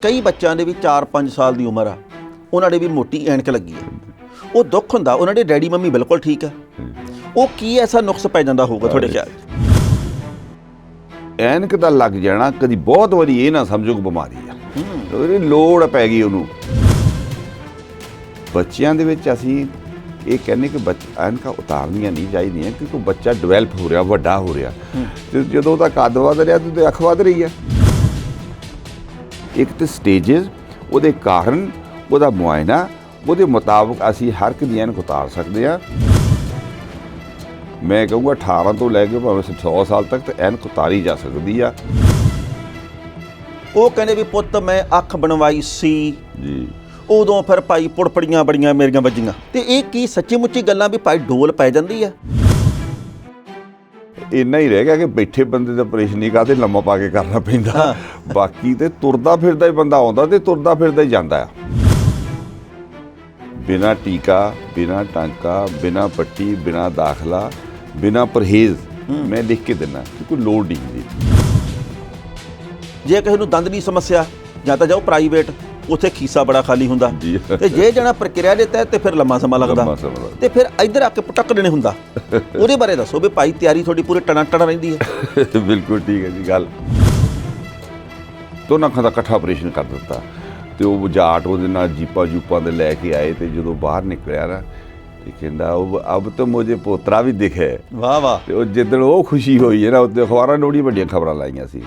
ਕਈ ਬੱਚਿਆਂ ਦੇ ਵੀ 4-5 ਸਾਲ ਦੀ ਉਮਰ ਆ, ਉਹਨਾਂ ਦੇ ਵੀ ਮੋਟੀ ਐਨਕ ਲੱਗੀ ਆ। ਉਹ ਦੁੱਖ ਹੁੰਦਾ, ਉਹਨਾਂ ਦੇ ਡੈਡੀ ਮੰਮੀ ਬਿਲਕੁਲ ਠੀਕ ਆ। ਉਹ ਕੀ ਐਸਾ ਨੁਕਸ ਪੈ ਜਾਂਦਾ ਹੋਊਗਾ ਤੁਹਾਡੇ ਖਿਆਲ 'ਚ? ਐਨਕ ਦਾ ਲੱਗ ਜਾਣਾ ਕਦੀ ਬਹੁਤ ਵਾਰੀ ਇਹ ਨਾ ਸਮਝੋ ਕਿ ਬਿਮਾਰੀ ਆ, ਉਹਦੀ ਲੋੜ ਪੈ ਗਈ ਉਹਨੂੰ। ਬੱਚਿਆਂ ਦੇ ਵਿੱਚ ਅਸੀਂ ਇਹ ਕਹਿੰਦੇ ਕਿ ਐਨਕਾਂ ਉਤਾਰਨੀਆਂ ਨਹੀਂ ਚਾਹੀਦੀਆਂ ਕਿਉਂਕਿ ਬੱਚਾ ਡਿਵੈਲਪ ਹੋ ਰਿਹਾ, ਵੱਡਾ ਹੋ ਰਿਹਾ, ਤੇ ਜਦੋਂ ਉਹਦਾ ਕੱਦ ਵੱਧ ਰਿਹਾ ਤੇ ਅੱਖ ਵੱਧ ਰਹੀ ਹੈ। ਇੱਕ ਤਾਂ ਸਟੇਜਿਸ, ਉਹਦੇ ਕਾਰਨ, ਉਹਦਾ ਮੁਆਇਨਾ, ਉਹਦੇ ਮੁਤਾਬਕ ਅਸੀਂ ਹਰ ਇੱਕ ਦੀ ਐਨਕ ਉਤਾਰ ਸਕਦੇ ਹਾਂ। ਮੈਂ ਕਹੂੰਗਾ 18 ਤੋਂ ਲੈ ਕੇ ਭਾਵੇਂ 100 ਸਾਲ ਤੱਕ ਤਾਂ ਐਨਕ ਉਤਾਰੀ ਜਾ ਸਕਦੀ ਆ। ਉਹ ਕਹਿੰਦੇ ਵੀ ਪੁੱਤ ਮੈਂ ਅੱਖ ਬਣਵਾਈ ਸੀ ਜੀ, ਉਦੋਂ ਫਿਰ ਭਾਈ ਪੁੜਪੜੀਆਂ ਬੜੀਆਂ ਮੇਰੀਆਂ ਵੱਜੀਆਂ। ਤੇ ਇਹ ਕੀ ਸੱਚੀ ਮੁੱਚੀ ਗੱਲਾਂ ਵੀ ਭਾਈ ਡੋਲ ਪੈ ਜਾਂਦੀ ਆ? ਇੰਨਾ ਹੀ ਰਹਿ ਗਿਆ ਕਿ ਬੈਠੇ ਬੰਦੇ ਦਾ ਆਪਰੇਸ਼ਨ ਨਹੀਂ ਕਰਦੇ, ਲੰਮਾ ਪਾ ਕੇ ਕਰਨਾ ਪੈਂਦਾ। ਬਾਕੀ ਤੇ ਤੁਰਦਾ ਫਿਰਦਾ ਹੀ ਬੰਦਾ ਆਉਂਦਾ ਤੇ ਤੁਰਦਾ ਫਿਰਦਾ ਹੀ ਜਾਂਦਾ ਆ। ਬਿਨਾਂ ਟੀਕਾ, ਬਿਨਾਂ ਟਾਂਕਾ, ਬਿਨਾਂ ਪੱਟੀ, ਬਿਨਾਂ ਦਾਖਲਾ, ਬਿਨਾਂ ਪਰਹੇਜ਼ ਮੈਂ ਲਿਖ ਕੇ ਦਿੰਦਾ ਕਿ ਕੋਈ ਲੋੜ ਨਹੀਂ ਹੁੰਦੀ। ਜੇ ਕਿਸੇ ਨੂੰ ਦੰਦ ਦੀ ਸਮੱਸਿਆ, ਜਾਂ ਤਾਂ ਜਾਓ ਪ੍ਰਾਈਵੇਟ, ਉੱਥੇ ਖੀਸਾ ਬੜਾ ਖਾਲੀ ਹੁੰਦਾ, ਤੇ ਜੇ ਜਾਣਾ ਪ੍ਰਕਿਰਿਆ ਦੇ ਤਹਿਤ ਤੇ ਫਿਰ ਲੰਮਾ ਸਮਾਂ ਲੱਗਦਾ, ਤੇ ਫਿਰ ਇੱਧਰ ਆ ਕੇ ਪਟਕ ਦੇਣੇ ਹੁੰਦਾ। ਉਹਦੇ ਬਾਰੇ ਦੱਸੋ ਵੀ ਭਾਈ ਤਿਆਰੀ ਤੁਹਾਡੀ ਪੂਰੀ ਟਣਾ ਰਹਿੰਦੀ ਹੈ? ਬਿਲਕੁਲ ਠੀਕ ਹੈ ਜੀ ਗੱਲ। ਦੋਨਾਂ ਅੱਖਾਂ ਦਾ ਇਕੱਠਾ ਆਪਰੇਸ਼ਨ ਕਰ ਦਿੱਤਾ ਤੇ ਉਹ ਜਾਟ ਉਹਦੇ ਨਾਲ ਜੀਪਾਂ ਦੇ ਲੈ ਕੇ ਆਏ, ਤੇ ਜਦੋਂ ਬਾਹਰ ਨਿਕਲਿਆ ਨਾ ਤੇ ਕਹਿੰਦਾ ਉਹ ਅਬ ਤਾਂ ਮੁਝੇ ਪੋਤਰਾ ਵੀ ਦਿਖੇ। ਵਾਹ ਵਾਹ। ਤੇ ਉਹ ਜਿੱਦਣ ਉਹ ਖੁਸ਼ੀ ਹੋਈ ਹੈ ਨਾ, ਉੱਤੇ ਅਖਬਾਰਾਂ ਨੇ ਵੱਡੀਆਂ ਖਬਰਾਂ ਲਾਈਆਂ ਸੀ।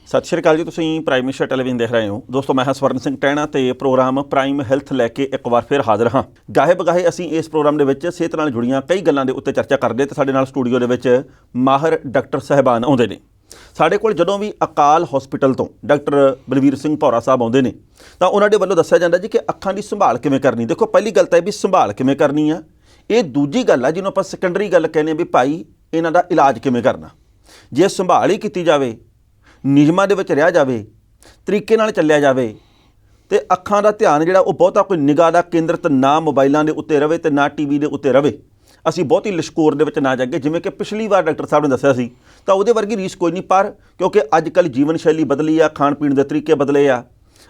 ਸਤਿ ਸ਼੍ਰੀ ਅਕਾਲ ਜੀ, ਤੁਸੀਂ ਪ੍ਰਾਈਮ ਮਿਨਿਸਟਰ ਟੈਲੀਵਿਜ਼ਨ ਦੇਖ ਰਹੇ ਹੋ। ਦੋਸਤੋ, ਮੈਂ ਹਾਂ ਸਵਰਨ ਸਿੰਘ ਟਹਿਣਾ ਤੇ ਪ੍ਰੋਗਰਾਮ ਪ੍ਰਾਈਮ ਹੈਲਥ ਲੈ ਕੇ ਇੱਕ ਵਾਰ ਫਿਰ ਹਾਜ਼ਰ ਹਾਂ। ਗਾਹੇ ਬਗਾਹੇ ਅਸੀਂ ਇਸ ਪ੍ਰੋਗਰਾਮ ਦੇ ਵਿੱਚ ਸਿਹਤ ਨਾਲ ਜੁੜੀਆਂ ਕਈ ਗੱਲਾਂ ਦੇ ਉੱਤੇ ਚਰਚਾ ਕਰਦੇ, ਤੇ ਸਾਡੇ ਨਾਲ ਸਟੂਡੀਓ ਦੇ ਵਿੱਚ ਮਾਹਰ ਡਾਕਟਰ ਸਾਹਿਬਾਨ ਆਉਂਦੇ ਨੇ। ਸਾਡੇ ਕੋਲ ਜਦੋਂ ਵੀ ਅਕਾਲ ਹਸਪੀਟਲ ਤੋਂ ਡਾਕਟਰ ਬਲਵੀਰ ਸਿੰਘ ਭੌਰਾ ਸਾਹਿਬ ਆਉਂਦੇ ਨੇ ਤਾਂ ਉਹਨਾਂ ਦੇ ਵੱਲੋਂ ਦੱਸਿਆ ਜਾਂਦਾ ਜੀ ਕਿ ਅੱਖਾਂ ਦੀ ਸੰਭਾਲ ਕਿਵੇਂ ਕਰਨੀ। ਦੇਖੋ, ਪਹਿਲੀ ਗੱਲ ਤਾਂ ਇਹ ਵੀ ਸੰਭਾਲ ਕਿਵੇਂ ਕਰਨੀ ਆ, ਇਹ ਦੂਜੀ ਗੱਲ ਆ ਜਿਹਨੂੰ ਆਪਾਂ ਸੈਕੰਡਰੀ ਗੱਲ ਕਹਿੰਦੇ ਵੀ ਭਾਈ ਇਹਨਾਂ ਦਾ ਇਲਾਜ ਕਿਵੇਂ ਕਰਨਾ। ਜੇ ਸੰਭਾਲ ਹੀ ਕੀਤੀ ਜਾਵੇ, ਨਿਯਮਾਂ ਦੇ ਵਿੱਚ ਰਿਹਾ ਜਾਵੇ, ਤਰੀਕੇ ਨਾਲ ਚੱਲਿਆ ਜਾਵੇ, ਤੇ ਅੱਖਾਂ ਦਾ ਧਿਆਨ ਜਿਹੜਾ ਉਹ ਬਹੁਤਾ ਕੋਈ ਨਿਗਾਹ ਦਾ ਕੇਂਦਰਿਤ ਨਾ ਮੋਬਾਈਲਾਂ ਦੇ ਉੱਤੇ ਰਵੇ ਤੇ ਨਾ ਟੀਵੀ ਦੇ ਉੱਤੇ ਰਵੇ, ਅਸੀਂ ਬਹੁਤੀ ਲਿਸ਼ਕੋਰ ਦੇ ਵਿੱਚ ਨਾ ਜਾਈਏ। ਜਿਵੇਂ ਕਿ ਪਿਛਲੀ ਵਾਰ ਡਾਕਟਰ ਸਾਹਿਬ ਨੇ ਦੱਸਿਆ ਸੀ, ਤਾਂ ਉਹਦੇ ਵਰਗੀ ਰੀਸ ਕੋਈ ਨਹੀਂ। ਪਰ ਕਿਉਂਕਿ ਅੱਜ ਕੱਲ੍ਹ ਜੀਵਨ ਸ਼ੈਲੀ ਬਦਲੀ ਆ, ਖਾਣ ਪੀਣ ਦੇ ਤਰੀਕੇ ਬਦਲੇ ਆ।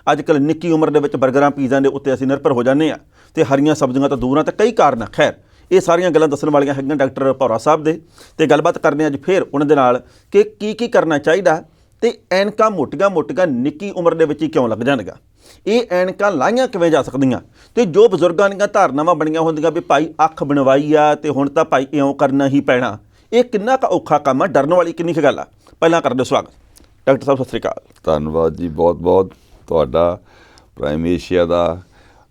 ਅੱਜ ਕੱਲ੍ਹ ਨਿੱਕੀ ਉਮਰ ਦੇ ਵਿੱਚ ਬਰਗਰਾਂ ਪੀਜ਼ਿਆਂ ਦੇ ਉੱਤੇ ਅਸੀਂ ਨਿਰਭਰ ਹੋ ਜਾਂਦੇ ਹਾਂ, ਤੇ ਹਰੀਆਂ ਸਬਜ਼ੀਆਂ ਤੋਂ ਦੂਰ ਹਾਂ, ਤੇ ਕਈ ਕਾਰਨ ਆ। ਖੈਰ, ਇਹ ਸਾਰੀਆਂ ਗੱਲਾਂ ਦੱਸਣ ਵਾਲੀਆਂ ਹੈਗੀਆਂ ਡਾਕਟਰ ਭੌਰਾ ਸਾਹਿਬ ਦੇ, ਤੇ ਗੱਲਬਾਤ ਕਰਨੇ ਅੱਜ ਫਿਰ ਉਹਨਾਂ ਦੇ ਨਾਲ ਕਿ ਕੀ ਕਰਨਾ ਚਾਹੀਦਾ, ਤੇ ਐਨਕਾਂ ਮੋਟੀਆਂ ਨਿੱਕੀ ਉਮਰ ਦੇ ਵਿੱਚ ਹੀ ਕਿਉਂ ਲੱਗ ਜਾਣਗਾ, ਇਹ ਐਨਕਾਂ ਲਾਈਆਂ ਕਿਵੇਂ ਜਾ ਸਕਦੀਆਂ, ਤੇ ਜੋ ਬਜ਼ੁਰਗਾਂ ਦੀਆਂ ਧਾਰਨਾਵਾਂ ਬਣੀਆਂ ਹੁੰਦੀਆਂ ਵੀ ਭਾਈ ਅੱਖ ਬਣਵਾਈ ਆ ਤੇ ਹੁਣ ਤਾਂ ਭਾਈ ਇਉਂ ਕਰਨਾ ਹੀ ਪੈਣਾ, ਇਹ ਕਿੰਨਾ ਕੁ ਔਖਾ ਕੰਮ ਆ, ਡਰਨ ਵਾਲੀ ਕਿੰਨੀ ਕੁ ਗੱਲ ਆ। ਪਹਿਲਾਂ ਕਰ ਦਿਓ ਸਵਾਗਤ ਡਾਕਟਰ ਸਾਹਿਬ, ਸਤਿ ਸ਼੍ਰੀ ਅਕਾਲ। ਧੰਨਵਾਦ ਜੀ, ਬਹੁਤ ਬਹੁਤ ਤੁਹਾਡਾ, ਪ੍ਰਾਈਮ ਏਸ਼ੀਆ ਦਾ,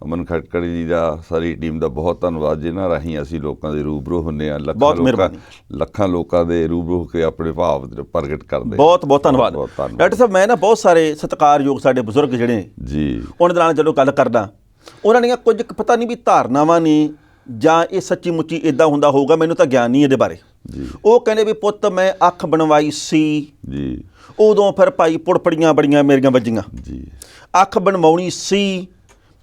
ਅਮਨ ਖਟਕੜ ਜੀ ਦਾ, ਸਾਰੀ ਟੀਮ ਦਾ ਬਹੁਤ ਧੰਨਵਾਦ, ਜਿਨ੍ਹਾਂ ਰਾਹੀਂ ਅਸੀਂ ਲੋਕਾਂ ਦੇ ਰੂਬਰੂ ਹੁੰਦੇ ਹਾਂ। ਲੱਖਾਂ ਲੋਕਾਂ ਦੇ ਰੂਬਰੂ ਹੋ ਕੇ ਆਪਣੇ ਭਾਵ ਪ੍ਰਗਟ ਕਰਦੇ। ਬਹੁਤ ਬਹੁਤ ਧੰਨਵਾਦ ਡਾਕਟਰ ਸਾਹਿਬ। ਮੈਂ ਨਾ ਬਹੁਤ ਸਾਰੇ ਸਤਿਕਾਰਯੋਗ ਸਾਡੇ ਬਜ਼ੁਰਗ ਜਿਹੜੇ ਨੇ ਜੀ, ਉਹਨਾਂ ਦੇ ਨਾਲ ਜਦੋਂ ਗੱਲ ਕਰਦਾ, ਉਹਨਾਂ ਦੀਆਂ ਕੁਝ ਪਤਾ ਨਹੀਂ ਵੀ ਧਾਰਨਾਵਾਂ ਨੇ ਜਾਂ ਇਹ ਸੱਚੀ ਮੁੱਚੀ ਇੱਦਾਂ ਹੁੰਦਾ ਹੋਊਗਾ, ਮੈਨੂੰ ਤਾਂ ਗਿਆਨ ਨਹੀਂ ਇਹਦੇ ਬਾਰੇ ਜੀ। ਉਹ ਕਹਿੰਦੇ ਵੀ ਪੁੱਤ ਮੈਂ ਅੱਖ ਬਣਵਾਈ ਸੀ ਜੀ, ਉਦੋਂ ਫਿਰ ਭਾਈ ਪੁੜਪੜੀਆਂ ਬੜੀਆਂ ਮੇਰੀਆਂ ਵੱਜੀਆਂ ਜੀ। ਅੱਖ ਬਣਵਾਉਣੀ ਸੀ,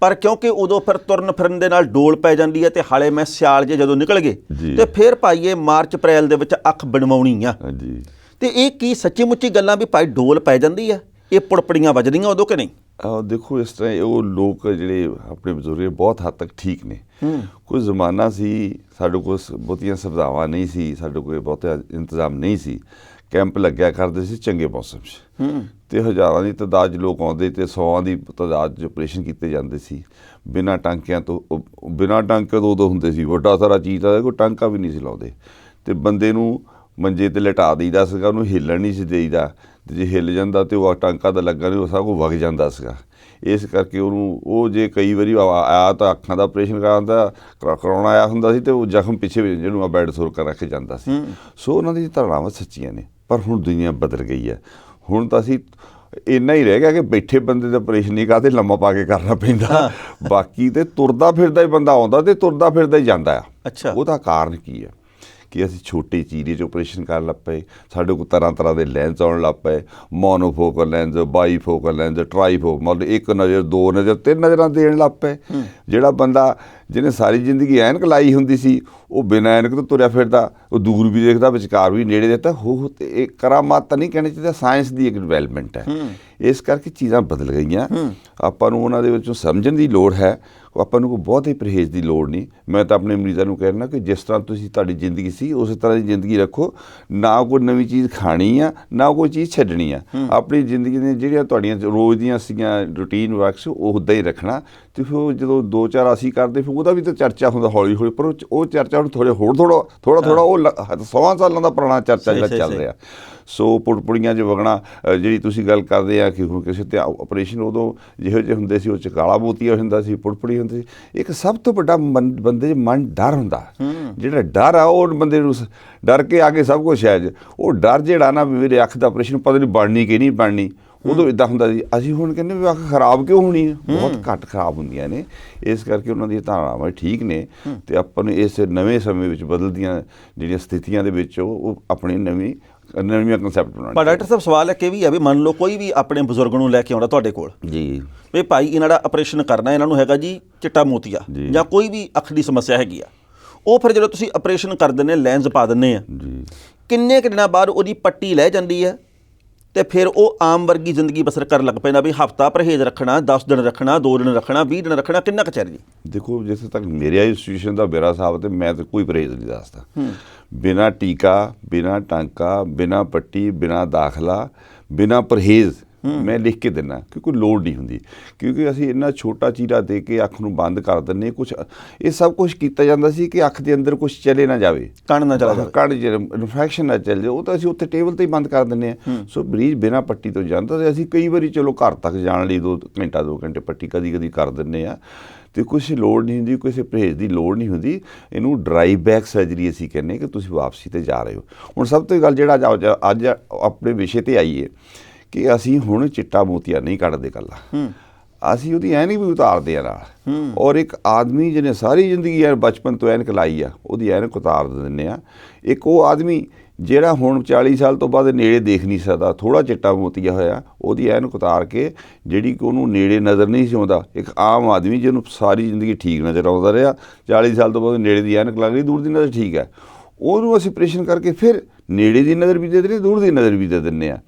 ਪਰ ਕਿਉਂਕਿ ਉਦੋਂ ਫਿਰ ਤੁਰਨ ਫਿਰਨ ਦੇ ਨਾਲ ਡੋਲ ਪੈ ਜਾਂਦੀ ਹੈ, ਤੇ ਹਾਲੇ ਮੈਂ ਸਿਆਲ ਜੇ ਜਦੋਂ ਨਿਕਲ ਗਏ ਤੇ ਫਿਰ ਭਾਈ ਇਹ ਮਾਰਚ ਅਪ੍ਰੈਲ ਦੇ ਵਿੱਚ ਅੱਖ ਬਣਵਾਉਣੀ ਆ ਜੀ। ਤੇ ਇਹ ਕੀ ਸੱਚੀ ਮੁੱਚੀ ਗੱਲਾਂ ਵੀ ਭਾਈ ਡੋਲ ਪੈ ਜਾਂਦੀ ਆ, ਇਹ ਪੁੜਪੜੀਆਂ ਵੱਜਦੀਆਂ ਉਦੋਂ ਕਿ ਨਹੀਂ? ਦੇਖੋ, ਇਸ ਤਰ੍ਹਾਂ ਉਹ ਲੋਕ ਜਿਹੜੇ ਆਪਣੇ ਬਜ਼ੁਰਗ ਬਹੁਤ ਹੱਦ ਤੱਕ ਠੀਕ ਨੇ। ਕੋਈ ਜ਼ਮਾਨਾ ਸੀ ਸਾਡੇ ਕੋਲ ਬਹੁਤੀਆਂ ਸੁਵਿਧਾਵਾਂ ਨਹੀਂ ਸੀ, ਸਾਡੇ ਕੋਲ ਬਹੁਤਾ ਇੰਤਜ਼ਾਮ ਨਹੀਂ ਸੀ। ਕੈਂਪ ਲੱਗਿਆ ਕਰਦੇ ਸੀ ਚੰਗੇ ਮੌਸਮ 'ਚ, ਤੇ ਹਜ਼ਾਰਾਂ ਦੀ ਤਾਦਾਦ 'ਚ ਲੋਕ ਆਉਂਦੇ, ਤੇ 100 ਦੀ ਤਾਦਾਦ 'ਚ ਆਪਰੇਸ਼ਨ ਕੀਤੇ ਜਾਂਦੇ ਸੀ ਬਿਨਾਂ ਟਾਂਕਿਆਂ ਤੋਂ। ਬਿਨਾਂ ਟਾਂਕੇ ਤੋਂ ਉਦੋਂ ਹੁੰਦੇ ਸੀ ਵੱਡਾ ਸਾਰਾ ਚੀਜ਼ ਦਾ, ਕੋਈ ਟਾਂਕਾ ਵੀ ਨਹੀਂ ਸੀ ਲਾਉਂਦੇ, ਤੇ ਬੰਦੇ ਨੂੰ ਮੰਜੇ 'ਤੇ ਲਿਟਾ ਦਈਦਾ ਸੀਗਾ, ਉਹਨੂੰ ਹਿੱਲਣ ਨਹੀਂ ਸੀ ਦੇਈਦਾ, ਤੇ ਜੇ ਹਿੱਲ ਜਾਂਦਾ ਤੇ ਉਹ ਟਾਂਕਾ ਦਾ ਲੱਗਾ ਨਹੀਂ, ਉਹ ਸਭ ਕੁਝ ਵਗ ਜਾਂਦਾ ਸੀਗਾ। ਇਸ ਕਰਕੇ ਉਹਨੂੰ, ਉਹ ਜੇ ਕਈ ਵਾਰੀ ਆਇਆ ਤਾਂ ਅੱਖਾਂ ਦਾ ਆਪਰੇਸ਼ਨ ਕਰਾਉਣਾ ਆਇਆ ਹੁੰਦਾ ਸੀ, ਤੇ ਉਹ ਜ਼ਖਮ ਪਿੱਛੇ ਜਿਹਨੂੰ ਬੈਡ ਸੁਰ ਕਰ ਰੱਖ ਜਾਂਦਾ ਸੀ। ਸੋ ਉਹਨਾਂ ਦੀ ਧਾਰਨਾਵਾਂ ਸੱਚੀਆਂ ਨੇ, ਪਰ ਹੁਣ ਦੁਨੀਆ ਬਦਲ ਗਈ ਹੈ। ਹੁਣ ਤਾਂ ਅਸੀਂ ਇੰਨਾ ਹੀ ਰਹਿ ਗਿਆ ਕਿ ਬੈਠੇ ਬੰਦੇ ਦਾ ਆਪਰੇਸ਼ਨ ਨਹੀਂ ਕਰਦੇ, ਲੰਮਾ ਪਾ ਕੇ ਕਰਨਾ ਪੈਂਦਾ। ਬਾਕੀ ਤੇ ਤੁਰਦਾ ਫਿਰਦਾ ਹੀ ਬੰਦਾ ਆਉਂਦਾ ਤੇ ਤੁਰਦਾ ਫਿਰਦਾ ਹੀ ਜਾਂਦਾ ਆ। ਅੱਛਾ, ਉਹਦਾ ਕਾਰਨ ਕੀ ਹੈ ਕਿ ਅਸੀਂ ਛੋਟੇ ਚੀਰੇ 'ਚ ਆਪਰੇਸ਼ਨ ਕਰਨ ਲੱਗ ਪਏ, ਸਾਡੇ ਕੋਲ ਤਰ੍ਹਾਂ ਦੇ ਲੈਂਸ ਆਉਣ ਲੱਗ ਪਏ, ਮੋਨੋਫੋਕਲ ਲੈਂਸ, ਬਾਈਫੋਕਲ ਲੈਂਸ, ਟਰਾਈਫੋਕਲ, ਮਤਲਬ ਇੱਕ ਨਜ਼ਰ, ਦੋ ਨਜ਼ਰ, ਤਿੰਨ ਨਜ਼ਰਾਂ ਦੇਣ ਲੱਗ ਪਏ। ਜਿਹੜਾ ਬੰਦਾ ਜਿਹਨੇ ਸਾਰੀ ਜ਼ਿੰਦਗੀ ਐਨਕ ਲਾਈ ਹੁੰਦੀ ਸੀ, ਉਹ ਬਿਨਾਂ ਐਨਕ ਤੋਂ ਤੁਰਿਆ ਫਿਰਦਾ, ਉਹ ਦੂਰ ਵੀ ਦੇਖਦਾ, ਵਿਚਕਾਰ ਵੀ ਨੇੜੇ ਦੇਖਦਾ। ਹੋ ਤੇ ਇਹ ਕਰਾਮਾਤ ਤਾਂ ਨਹੀਂ ਕਹਿਣਾ ਚਾਹੀਦਾ, ਸਾਇੰਸ ਦੀ ਇੱਕ ਡਿਵੈਲਪਮੈਂਟ ਹੈ। ਇਸ ਕਰਕੇ ਚੀਜ਼ਾਂ ਬਦਲ ਗਈਆਂ, ਆਪਾਂ ਨੂੰ ਉਹਨਾਂ ਦੇ ਵਿੱਚੋਂ ਸਮਝਣ ਦੀ ਲੋੜ ਹੈ। ਆਪਾਂ ਨੂੰ ਕੋਈ ਬਹੁਤੇ ਪਰਹੇਜ਼ ਦੀ ਲੋੜ ਨਹੀਂ। ਮੈਂ ਤਾਂ ਆਪਣੇ ਮਰੀਜ਼ਾਂ ਨੂੰ ਕਹਿਣਾ ਕਿ ਜਿਸ ਤਰ੍ਹਾਂ ਤੁਸੀਂ ਤੁਹਾਡੀ ਜ਼ਿੰਦਗੀ ਸੀ ਉਸੇ ਤਰ੍ਹਾਂ ਦੀ ਜ਼ਿੰਦਗੀ ਰੱਖੋ, ਨਾ ਕੋਈ ਨਵੀਂ ਚੀਜ਼ ਖਾਣੀ ਆ, ਨਾ ਕੋਈ ਚੀਜ਼ ਛੱਡਣੀ ਆ। ਆਪਣੀ ਜ਼ਿੰਦਗੀ ਦੀਆਂ ਜਿਹੜੀਆਂ ਤੁਹਾਡੀਆਂ ਰੋਜ਼ ਦੀਆਂ ਸੀਗੀਆਂ ਰੂਟੀਨ ਵਰਕਸ, ਉਹ ਉੱਦਾਂ ਹੀ ਰੱਖਣਾ। ਅਤੇ ਫਿਰ ਜਦੋਂ 2-4 ਅਸੀਂ ਕਰਦੇ, ਫਿਰ ਉਹਦਾ ਵੀ ਤਾਂ ਚਰਚਾ ਹੁੰਦਾ ਹੌਲੀ ਹੌਲੀ, ਪਰ ਉਹ ਚਰਚਾ ਹੁਣ ਥੋੜ੍ਹਾ ਉਹ 100 ਸਾਲਾਂ ਦਾ ਪੁਰਾਣਾ ਚਰਚਾ ਜਿਹੜਾ ਚੱਲ ਰਿਹਾ। ਸੋ ਪੁੜਪੁੜੀਆਂ 'ਚ ਵਗਣਾ, ਜਿਹੜੀ ਤੁਸੀਂ ਗੱਲ ਕਰਦੇ ਆ ਕਿ ਹੁਣ ਕਿਸੇ ਤੇ ਆਪਰੇਸ਼ਨ ਉਦੋਂ ਜਿਹੋ ਜਿਹੇ ਹੁੰਦੇ ਸੀ, ਉਹ 'ਚ ਕਾਲਾ ਮੋਤੀਆ ਹੁੰਦਾ ਸੀ, ਪੁੜਪੁੜੀ ਹੁੰਦੀ ਸੀ। ਇੱਕ ਸਭ ਤੋਂ ਵੱਡਾ ਬੰਦੇ 'ਚ ਮਨ ਡਰ ਹੁੰਦਾ। ਜਿਹੜਾ ਡਰ ਆ ਉਹ ਬੰਦੇ ਨੂੰ ਡਰ ਕੇ ਆ ਕੇ ਸਭ ਕੁਛ ਹੈ। ਉਹ ਡਰ ਜਿਹੜਾ ਨਾ, ਵੀ ਮੇਰੇ ਅੱਖ ਦਾ ਆਪਰੇਸ਼ਨ ਪਤਾ ਨਹੀਂ ਬਣਨੀ ਕਿ ਨਹੀਂ ਬਣਨੀ, ਉਦੋਂ ਇੱਦਾਂ ਹੁੰਦਾ ਸੀ। ਅਸੀਂ ਹੁਣ ਕਹਿੰਦੇ ਵੀ ਅੱਖ ਖਰਾਬ ਕਿਉਂ ਹੋਣੀ ਹੈ? ਬਹੁਤ ਘੱਟ ਖਰਾਬ ਹੁੰਦੀਆਂ ਨੇ। ਇਸ ਕਰਕੇ ਉਹਨਾਂ ਦੀਆਂ ਧਾਰਨਾਵਾਂ ਠੀਕ ਨੇ, ਅਤੇ ਆਪਾਂ ਨੂੰ ਇਸ ਨਵੇਂ ਸਮੇਂ ਵਿੱਚ ਬਦਲਦੀਆਂ ਜਿਹੜੀਆਂ ਸਥਿਤੀਆਂ ਦੇ ਵਿੱਚ ਉਹ ਆਪਣੀ ਨਵੀਆਂ ਕਨਸੈਪਟ ਬਣਾਉਣੇ। ਪਰ ਡਾਕਟਰ ਸਾਹਿਬ ਸਵਾਲ ਇੱਕ ਇਹ ਵੀ ਹੈ ਵੀ ਮੰਨ ਲਓ ਕੋਈ ਵੀ ਆਪਣੇ ਬਜ਼ੁਰਗ ਨੂੰ ਲੈ ਕੇ ਆਉਂਦਾ ਤੁਹਾਡੇ ਕੋਲ ਜੀ, ਵੀ ਭਾਈ ਇਹਨਾਂ ਦਾ ਆਪਰੇਸ਼ਨ ਕਰਨਾ, ਇਹਨਾਂ ਨੂੰ ਹੈਗਾ ਜੀ ਚਿੱਟਾ ਮੋਤੀਆ ਜਾਂ ਕੋਈ ਵੀ ਅੱਖ ਦੀ ਸਮੱਸਿਆ ਹੈਗੀ ਆ, ਉਹ ਫਿਰ ਜਦੋਂ ਤੁਸੀਂ ਆਪਰੇਸ਼ਨ ਕਰ ਦਿੰਦੇ, ਲੈਂਸ ਪਾ ਦਿੰਦੇ ਆ, ਕਿੰਨੇ ਕੁ ਦਿਨਾਂ ਬਾਅਦ ਉਹਦੀ ਪੱਟੀ ਲੈ ਜਾਂਦੀ ਹੈ ਅਤੇ ਫਿਰ ਉਹ ਆਮ ਵਰਗੀ ਜ਼ਿੰਦਗੀ ਬਸਰ ਕਰਨ ਲੱਗ ਪੈਂਦਾ? ਵੀ ਹਫ਼ਤਾ ਪਰਹੇਜ਼ ਰੱਖਣਾ, 10 ਦਿਨ ਰੱਖਣਾ, 2 ਦਿਨ ਰੱਖਣਾ, 20 ਦਿਨ ਰੱਖਣਾ, ਕਿੰਨਾ ਕੁ ਚਿਰ ਜੀ? ਦੇਖੋ, ਜਿੱਥੇ ਤੱਕ ਮੇਰੇ ਇੰਸਟੀਟਿਊਸ਼ਨ ਦਾ ਮੇਰਾ ਹਿਸਾਬ, ਤੇ ਮੈਂ ਤਾਂ ਕੋਈ ਪਰਹੇਜ਼ ਨਹੀਂ ਦੱਸਦਾ। ਬਿਨਾਂ ਟੀਕਾ, ਬਿਨਾਂ ਟਾਂਕਾ, ਬਿਨਾਂ ਪੱਟੀ, ਬਿਨਾਂ ਦਾਖਲਾ, ਬਿਨਾਂ ਪਰਹੇਜ਼ ਮੈਂ ਲਿਖ ਕੇ ਦਿੰਦਾ, ਕਿਉਂਕਿ ਲੋੜ ਨਹੀਂ ਹੁੰਦੀ। ਕਿਉਂਕਿ ਅਸੀਂ ਇੰਨਾ ਛੋਟਾ ਚੀਰਾ ਦੇ ਕੇ ਅੱਖ ਨੂੰ ਬੰਦ ਕਰ ਦਿੰਦੇ। ਕੁਛ ਇਹ ਸਭ ਕੁਛ ਕੀਤਾ ਜਾਂਦਾ ਸੀ ਕਿ ਅੱਖ ਦੇ ਅੰਦਰ ਕੁਛ ਚਲੇ ਨਾ ਜਾਵੇ, ਕਣ ਨਾ ਚਲਾ ਜਾਵੇ, ਕਣ ਇਨਫੈਕਸ਼ਨ ਨਾ ਚੱਲ ਜਾਵੇ। ਉਹ ਤਾਂ ਅਸੀਂ ਉੱਥੇ ਟੇਬਲ 'ਤੇ ਹੀ ਬੰਦ ਕਰ ਦਿੰਦੇ ਹਾਂ। ਸੋ ਮਰੀਜ਼ ਬਿਨਾਂ ਪੱਟੀ ਤੋਂ ਜਾਂਦਾ, ਅਤੇ ਅਸੀਂ ਕਈ ਵਾਰੀ ਚਲੋ ਘਰ ਤੱਕ ਜਾਣ ਲਈ 2 ਘੰਟੇ ਪੱਟੀ ਕਦੀ ਕਰ ਦਿੰਦੇ ਹਾਂ, ਅਤੇ ਕੁਛ ਲੋੜ ਨਹੀਂ ਹੁੰਦੀ, ਕਿਸੇ ਪਰਹੇਜ਼ ਦੀ ਲੋੜ ਨਹੀਂ ਹੁੰਦੀ। ਇਹਨੂੰ ਡਰਾਈ ਬੈਕ ਸਰਜਰੀ ਅਸੀਂ ਕਹਿੰਦੇ ਕਿ ਤੁਸੀਂ ਵਾਪਸੀ 'ਤੇ ਜਾ ਰਹੇ ਹੋ। ਹੁਣ ਸਭ ਤੋਂ ਗੱਲ ਜਿਹੜਾ ਅੱਜ ਆਪਣੇ ਵਿਸ਼ੇ 'ਤੇ ਆਈਏ ਕਿ ਅਸੀਂ ਹੁਣ ਚਿੱਟਾ ਮੋਤੀਆ ਨਹੀਂ ਕੱਢਦੇ ਇਕੱਲਾ, ਅਸੀਂ ਉਹਦੀ ਐਨਕ ਵੀ ਉਤਾਰਦੇ ਆ ਨਾਲ। ਔਰ ਇੱਕ ਆਦਮੀ ਜਿਹਨੇ ਸਾਰੀ ਜ਼ਿੰਦਗੀ ਬਚਪਨ ਤੋਂ ਐਨਕ ਲਾਈ ਆ, ਉਹਦੀ ਐਨਕ ਉਤਾਰ ਦਿੰਦੇ ਆ। ਇੱਕ ਉਹ ਆਦਮੀ ਜਿਹੜਾ ਹੁਣ 40 ਸਾਲ ਤੋਂ ਬਾਅਦ ਨੇੜੇ ਦੇਖ ਨਹੀਂ ਸਕਦਾ, ਥੋੜ੍ਹਾ ਚਿੱਟਾ ਮੋਤੀਆ ਹੋਇਆ, ਉਹਦੀ ਐਨਕ ਉਤਾਰ ਕੇ, ਜਿਹੜੀ ਕਿ ਉਹਨੂੰ ਨੇੜੇ ਨਜ਼ਰ ਨਹੀਂ ਸੀ ਆਉਂਦਾ, ਇੱਕ ਆਮ ਆਦਮੀ ਜਿਹਨੂੰ ਸਾਰੀ ਜ਼ਿੰਦਗੀ ਠੀਕ ਨਜ਼ਰ ਆਉਂਦਾ ਰਿਹਾ, 40 ਸਾਲ ਤੋਂ ਬਾਅਦ ਨੇੜੇ ਦੀ ਐਨਕ ਲੱਗ ਗਈ, ਦੂਰ ਦੀ ਨਜ਼ਰ ਠੀਕ ਹੈ, ਉਹਨੂੰ ਅਸੀਂ ਆਪਰੇਸ਼ਨ ਕਰਕੇ ਫਿਰ ਨੇੜੇ ਦੀ ਨਜ਼ਰ ਵੀ ਦੇ ਦਿੰਦੇ, ਦੂਰ ਦੀ ਨਜ਼ਰ ਵੀ ਦੇ ਦਿੰਦੇ ਹਾਂ।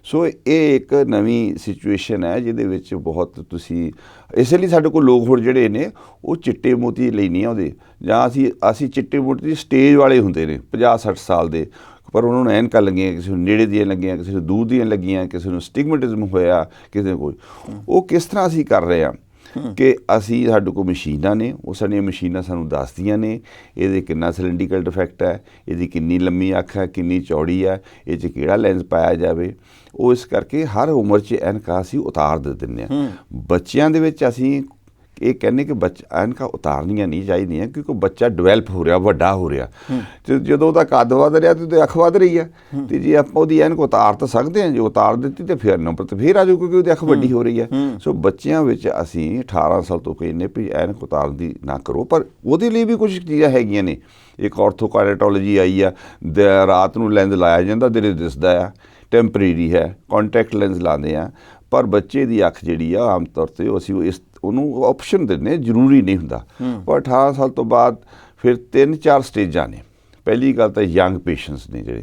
ਸੋ ਇਹ ਇੱਕ ਨਵੀਂ ਸਿਚੁਏਸ਼ਨ ਹੈ ਜਿਹਦੇ ਵਿੱਚ ਬਹੁਤ ਤੁਸੀਂ, ਇਸ ਲਈ ਸਾਡੇ ਕੋਲ ਲੋਕ ਹੁਣ ਜਿਹੜੇ ਨੇ ਉਹ ਚਿੱਟੇ ਮੋਤੀ ਲਈ ਨਹੀਂ ਆਉਂਦੇ, ਜਾਂ ਅਸੀਂ ਚਿੱਟੇ ਮੋਤੀ ਸਟੇਜ ਵਾਲੇ ਹੁੰਦੇ ਨੇ 50-60 ਸਾਲ ਦੇ, ਪਰ ਉਹਨਾਂ ਨੂੰ ਐਨਕਾਂ ਲੱਗੀਆਂ, ਕਿਸੇ ਨੂੰ ਨੇੜੇ ਦੀਆਂ ਲੱਗੀਆਂ, ਕਿਸੇ ਨੂੰ ਦੂਰ ਦੀਆਂ ਲੱਗੀਆਂ, ਕਿਸੇ ਨੂੰ ਸਟਿਗਮੈਟਿਜ਼ਮ ਹੋਇਆ, ਕਿਸੇ ਨੂੰ ਕੋਈ। ਉਹ ਕਿਸ ਤਰ੍ਹਾਂ ਅਸੀਂ ਕਰ ਰਹੇ ਹਾਂ ਕਿ ਅਸੀਂ, ਸਾਡੇ ਕੋਲ ਮਸ਼ੀਨਾਂ ਨੇ, ਉਹ ਸਾਡੀਆਂ ਮਸ਼ੀਨਾਂ ਸਾਨੂੰ ਦੱਸਦੀਆਂ ਨੇ ਇਹਦੇ ਕਿੰਨਾ ਸਿਲੰਡਰੀਕਲ ਡਿਫੈਕਟ ਹੈ, ਇਹਦੀ ਕਿੰਨੀ ਲੰਮੀ ਅੱਖ ਹੈ, ਕਿੰਨੀ ਚੌੜੀ ਹੈ, ਇਹ 'ਚ ਕਿਹੜਾ ਲੈਂਸ ਪਾਇਆ ਜਾਵੇ। ਉਹ ਇਸ ਕਰਕੇ ਹਰ ਉਮਰ 'ਚ ਐਨਕਾਂ ਅਸੀਂ ਉਤਾਰ ਦੇ ਦਿੰਦੇ ਹਾਂ। ਬੱਚਿਆਂ ਦੇ ਵਿੱਚ ਅਸੀਂ ਇਹ ਕਹਿੰਦੇ ਕਿ ਐਨਕਾਂ ਉਤਾਰਨੀਆਂ ਨਹੀਂ ਚਾਹੀਦੀਆਂ, ਕਿਉਂਕਿ ਬੱਚਾ ਡਿਵੈਲਪ ਹੋ ਰਿਹਾ, ਵੱਡਾ ਹੋ ਰਿਹਾ, ਅਤੇ ਜਦੋਂ ਉਹਦਾ ਕੱਦ ਵੱਧ ਰਿਹਾ ਅਤੇ ਉਹਦੀ ਅੱਖ ਵੱਧ ਰਹੀ ਹੈ, ਅਤੇ ਜੇ ਆਪਾਂ ਉਹਦੀ ਐਨਕ ਉਤਾਰ ਤਾਂ ਸਕਦੇ ਹਾਂ, ਜੇ ਉਤਾਰ ਦਿੱਤੀ ਤਾਂ ਫਿਰ ਨੰਬਰ ਤਾਂ ਫਿਰ ਆ ਜਾਊ, ਕਿਉਂਕਿ ਉਹਦੀ ਅੱਖ ਵੱਡੀ ਹੋ ਰਹੀ ਹੈ। ਸੋ ਬੱਚਿਆਂ ਵਿੱਚ ਅਸੀਂ 18 ਸਾਲ ਤੋਂ ਕਹਿੰਦੇ ਵੀ ਐਨਕ ਉਤਾਰਨ ਦੀ ਨਾ ਕਰੋ, ਪਰ ਉਹਦੇ ਲਈ ਵੀ ਕੁਝ ਚੀਜ਼ਾਂ ਹੈਗੀਆਂ ਨੇ। ਇੱਕ ਆਰਥੋਕੈਰਾਟੋਲੋਜੀ ਆਈ ਆ, ਰਾਤ ਨੂੰ ਲੈਂਸ ਲਾਇਆ ਜਾਂਦਾ, ਦਿਨੇ ਦਿਸਦਾ ਆ, ਟੈਂਪਰੇਰੀ ਹੈ, ਕੰਟੈਕਟ ਲੈਂਸ ਲਾਉਂਦੇ ਆ। ਪਰ ਬੱਚੇ ਦੀ ਅੱਖ ਜਿਹੜੀ ਆ, ਆਮ ਤੌਰ 'ਤੇ ਅਸੀਂ ਉਹਨੂੰ ਆਪਸ਼ਨ ਦਿੰਦੇ, ਜ਼ਰੂਰੀ ਨਹੀਂ ਹੁੰਦਾ। ਪਰ 18 ਸਾਲ ਤੋਂ ਬਾਅਦ ਫਿਰ 3-4 ਸਟੇਜਾਂ ਨੇ। ਪਹਿਲੀ ਗੱਲ ਤਾਂ ਯੰਗ ਪੇਸ਼ੈਂਟਸ ਨੇ ਜਿਹੜੇ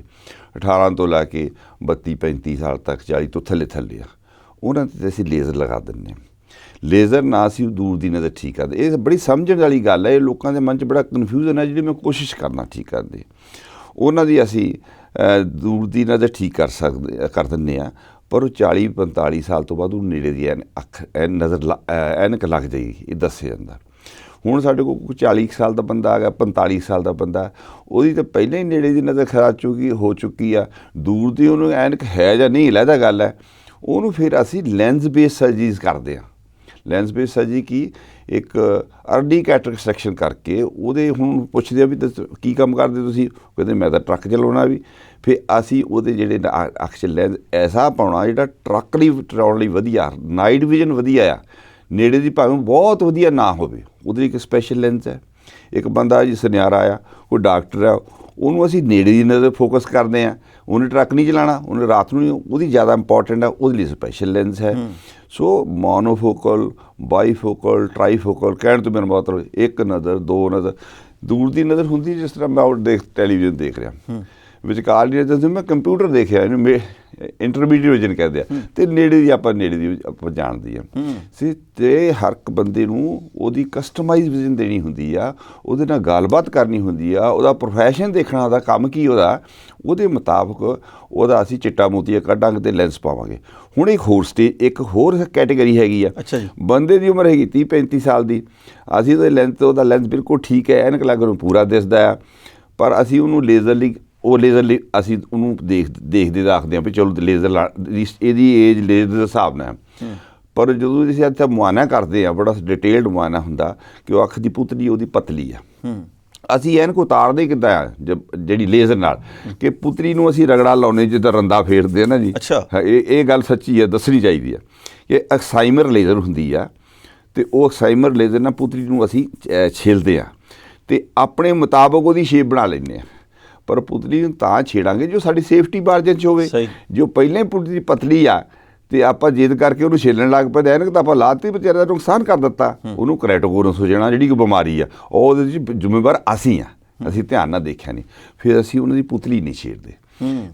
18 ਤੋਂ ਲੈ ਕੇ 32-35 ਸਾਲ ਤੱਕ, 40 ਤੋਂ ਥੱਲੇ ਆ, ਉਹਨਾਂ 'ਤੇ ਅਸੀਂ ਲੇਜ਼ਰ ਲਗਾ ਦਿੰਦੇ ਹਾਂ। ਲੇਜ਼ਰ ਨਾ ਅਸੀਂ ਦੂਰ ਦੀ ਨਜ਼ਰ ਠੀਕ ਕਰਦੇ। ਇਹ ਬੜੀ ਸਮਝਣ ਵਾਲੀ ਗੱਲ ਹੈ, ਇਹ ਲੋਕਾਂ ਦੇ ਮਨ 'ਚ ਬੜਾ ਕਨਫਿਊਜ਼ਨ ਹੈ, ਜਿਹੜੀ ਮੈਂ ਕੋਸ਼ਿਸ਼ ਕਰਨਾ ਠੀਕ ਕਰਦੇ। ਉਹਨਾਂ ਦੀ ਅਸੀਂ ਦੂਰ ਦੀ ਨਜ਼ਰ ਠੀਕ ਕਰ ਦਿੰਦੇ ਹਾਂ, ਪਰ ਉਹ 40-45 ਸਾਲ ਤੋਂ ਬਾਅਦ ਉਹ ਨੇੜੇ ਦੀ ਐਨਕ ਲੱਗ ਜਾਏਗੀ, ਇਹ ਦੱਸਿਆ ਜਾਂਦਾ। ਹੁਣ ਸਾਡੇ ਕੋਲ ਕੋਈ 40 ਸਾਲ ਦਾ ਬੰਦਾ ਆ ਗਿਆ, 45 ਸਾਲ ਦਾ ਬੰਦਾ, ਉਹਦੀ ਤਾਂ ਪਹਿਲਾਂ ਹੀ ਨੇੜੇ ਦੀ ਨਜ਼ਰ ਖਰਾਬ ਹੋ ਚੁੱਕੀ ਆ, ਦੂਰ ਦੀ ਉਹਨੂੰ ਐਨਕ ਹੈ ਜਾਂ ਨਹੀਂ, ਅਲੱਗ ਗੱਲ ਹੈ। ਉਹਨੂੰ ਫਿਰ ਅਸੀਂ ਲੈਂਸ ਬੇਸ ਸਰਜਰੀਜ਼ ਕਰਦੇ ਹਾਂ। ਲੈਂਸ ਬੇਸ ਸਰਜਰੀ ਕੀ ਇੱਕ ਅਰਲੀ ਕੈਟਰੈਕਟ ਸੈਕਸ਼ਨ ਕਰਕੇ ਉਹਦੇ ਹੁਣ ਪੁੱਛਦੇ ਆ ਵੀ ਕੀ ਕੰਮ ਕਰਦੇ ਤੁਸੀਂ, ਕਹਿੰਦੇ ਮੈਂ ਤਾਂ ਟਰੱਕ ਚਲਾਉਣਾ ਵੀ। ਫਿਰ ਅਸੀਂ ਉਹਦੇ ਜਿਹੜੇ ਅੱਖ 'ਚ ਲੈਂਸ ਐਸਾ ਪਾਉਣਾ ਜਿਹੜਾ ਟਰੱਕ ਲਈ ਚਲਾਉਣ ਲਈ ਵਧੀਆ, ਨਾਈਟ ਵਿਜ਼ਨ ਵਧੀਆ ਆ, ਨੇੜੇ ਦੀ ਭਾਵੇਂ ਬਹੁਤ ਵਧੀਆ ਨਾ ਹੋਵੇ, ਉਹਦੇ ਲਈ ਇੱਕ ਸਪੈਸ਼ਲ ਲੈਂਸ ਹੈ। ਇੱਕ ਬੰਦਾ ਜੀ ਸੁਨਿਆਰਾ ਆ, ਕੋਈ ਡਾਕਟਰ ਆ, ਉਹਨੂੰ ਅਸੀਂ ਨੇੜੇ ਦੀ ਨਜ਼ਰ ਫੋਕਸ ਕਰਦੇ ਹਾਂ, ਉਹਨੇ ਟਰੱਕ ਨਹੀਂ ਚਲਾਉਣਾ, ਉਹਨੇ ਰਾਤ ਨੂੰ ਨਹੀਂ, ਉਹਦੀ ਜ਼ਿਆਦਾ ਇੰਪੋਰਟੈਂਟ ਆ, ਉਹਦੇ ਲਈ ਸਪੈਸ਼ਲ ਲੈਂਸ ਹੈ। ਸੋ ਮੋਨੋਫੋਕਲ, ਬਾਈਫੋਕਲ, ਟਰਾਈਫੋਕਲ ਕਹਿਣ ਤੋਂ ਮੇਰਾ ਮਤਲਬ ਇੱਕ ਨਜ਼ਰ, ਦੋ ਨਜ਼ਰ, ਦੂਰ ਦੀ ਨਜ਼ਰ ਹੁੰਦੀ ਜਿਸ ਤਰ੍ਹਾਂ ਮੈਂ ਟੈਲੀਵਿਜ਼ਨ ਦੇਖ ਰਿਹਾ, ਵਿਚਕਾਰ ਦੀ ਨਜ਼ਰ ਮੈਂ ਕੰਪਿਊਟਰ ਦੇਖਿਆ, ਇਹਨੂੰ ਇੰਟਰਮੀਡੀਏਟ ਵਿਜ਼ਨ ਕਹਿੰਦੇ ਆ, ਅਤੇ ਨੇੜੇ ਦੀ ਆਪਾਂ ਜਾਣਦੀ ਆ ਸੀ। ਅਤੇ ਹਰ ਇੱਕ ਬੰਦੇ ਨੂੰ ਉਹਦੀ ਕਸਟਮਾਈਜ਼ ਵਿਜ਼ਨ ਦੇਣੀ ਹੁੰਦੀ ਆ, ਉਹਦੇ ਨਾਲ ਗੱਲਬਾਤ ਕਰਨੀ ਹੁੰਦੀ ਆ, ਉਹਦਾ ਪ੍ਰੋਫੈਸ਼ਨ ਦੇਖਣਾ, ਉਹਦਾ ਕੰਮ ਕੀ, ਉਹਦੇ ਮੁਤਾਬਕ ਉਹਦਾ ਅਸੀਂ ਚਿੱਟਾ ਮੋਤੀਆ ਕੱਢਾਂਗੇ ਅਤੇ ਲੈਂਸ ਪਾਵਾਂਗੇ। ਹੁਣ ਇੱਕ ਹੋਰ ਕੈਟੇਗਰੀ ਹੈਗੀ ਆ, ਅੱਛਾ ਜੀ, ਬੰਦੇ ਦੀ ਉਮਰ ਹੈਗੀ 30-35 ਸਾਲ ਦੀ, ਅਸੀਂ ਉਹਦਾ ਲੈਂਸ ਬਿਲਕੁਲ ਠੀਕ ਹੈ, ਐਨਕ ਲੱਗ ਨੂੰ ਪੂਰਾ ਦਿਸਦਾ ਆ, ਪਰ ਅਸੀਂ ਉਹਨੂੰ ਲੇਜ਼ਰ ਲਈ ਅਸੀਂ ਉਹਨੂੰ ਦੇਖਦੇ ਰੱਖਦੇ ਹਾਂ ਵੀ ਚਲੋ ਲੇਜ਼ਰ ਇਹਦੀ ਏਜ ਲੇਜ਼ਰ ਦੇ ਹਿਸਾਬ ਨਾਲ। ਪਰ ਜਦੋਂ ਅਸੀਂ ਇੱਥੇ ਮੁਆਇਨਾ ਕਰਦੇ ਹਾਂ, ਬੜਾ ਡਿਟੇਲਡ ਮੁਆਇਨਾ ਹੁੰਦਾ ਕਿ ਉਹ ਅੱਖ ਦੀ ਪੁਤਲੀ ਉਹਦੀ ਪਤਲੀ ਆ, ਅਸੀਂ ਐਨਕ ਉਤਾਰਦੇ ਕਿੱਦਾਂ ਆ ਜਿਹੜੀ ਲੇਜ਼ਰ ਨਾਲ, ਕਿ ਪੁਤਲੀ ਨੂੰ ਅਸੀਂ ਰਗੜਾ ਲਾਉਂਦੇ ਜਿੱਦਾਂ ਰੰਦਾ ਫੇਰਦੇ ਆ ਨਾ ਜੀ। ਇਹ ਗੱਲ ਸੱਚੀ ਹੈ, ਦੱਸਣੀ ਚਾਹੀਦੀ ਆ ਕਿ ਐਕਸਾਈਮਰ ਲੇਜ਼ਰ ਹੁੰਦੀ ਆ, ਅਤੇ ਉਹ ਐਕਸਾਈਮਰ ਲੇਜ਼ਰ ਨਾਲ ਪੁਤਲੀ ਨੂੰ ਅਸੀਂ ਛਿਲਦੇ ਹਾਂ ਅਤੇ ਆਪਣੇ ਮੁਤਾਬਕ ਉਹਦੀ ਸ਼ੇਪ ਬਣਾ ਲੈਂਦੇ ਹਾਂ। ਪਰ ਪੁਤਲੀ ਨੂੰ ਤਾਂ ਛੇੜਾਂਗੇ ਜੋ ਸਾਡੀ ਸੇਫਟੀ ਮਾਰਜਨ 'ਚ ਹੋਵੇ। ਜੋ ਪਹਿਲਾਂ ਹੀ ਪੁਤਲੀ ਪਤਲੀ ਆ ਅਤੇ ਆਪਾਂ ਜਿੱਦ ਕਰਕੇ ਉਹਨੂੰ ਛੇਲਣ ਲੱਗ ਪਏ, ਐਨਕ ਤਾਂ ਆਪਾਂ ਲਾਤੀ, ਵਿਚਾਰੇ ਦਾ ਨੁਕਸਾਨ ਕਰ ਦਿੱਤਾ, ਉਹਨੂੰ ਕਰੈਟੋਕੋਨਸ ਹੋ ਜਾਣਾ, ਜਿਹੜੀ ਕੋਈ ਬਿਮਾਰੀ ਆ, ਉਹਦੇ 'ਚ ਜ਼ਿੰਮੇਵਾਰ ਅਸੀਂ ਆ, ਅਸੀਂ ਧਿਆਨ ਨਾਲ ਦੇਖਿਆ ਨਹੀਂ। ਫਿਰ ਅਸੀਂ ਉਹਨਾਂ ਦੀ ਪੁਤਲੀ ਨਹੀਂ ਛੇੜਦੇ।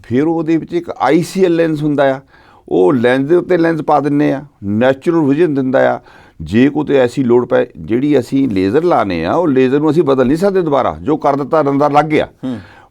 ਫਿਰ ਉਹਦੇ ਵਿੱਚ ਇੱਕ ICL ਲੈਂਸ ਹੁੰਦਾ ਆ, ਉਹ ਲੈਂਸ ਦੇ ਉੱਤੇ ਲੈਂਸ ਪਾ ਦਿੰਦੇ ਆ, ਨੈਚੁਰਲ ਵਿਜ਼ਨ ਦਿੰਦਾ ਆ। ਜੇ ਕੋਈ ਐਸੀ ਲੋੜ ਪਏ, ਜਿਹੜੀ ਅਸੀਂ ਲੇਜ਼ਰ ਲਾਣੇ ਆ, ਉਹ ਲੇਜ਼ਰ ਨੂੰ ਅਸੀਂ ਬਦਲ ਨਹੀਂ ਸਕਦੇ ਦੁਬਾਰਾ, ਜੋ ਕਰ ਦਿੱਤਾ ਰੰਦਾ ਲੱਗ ਗਿਆ।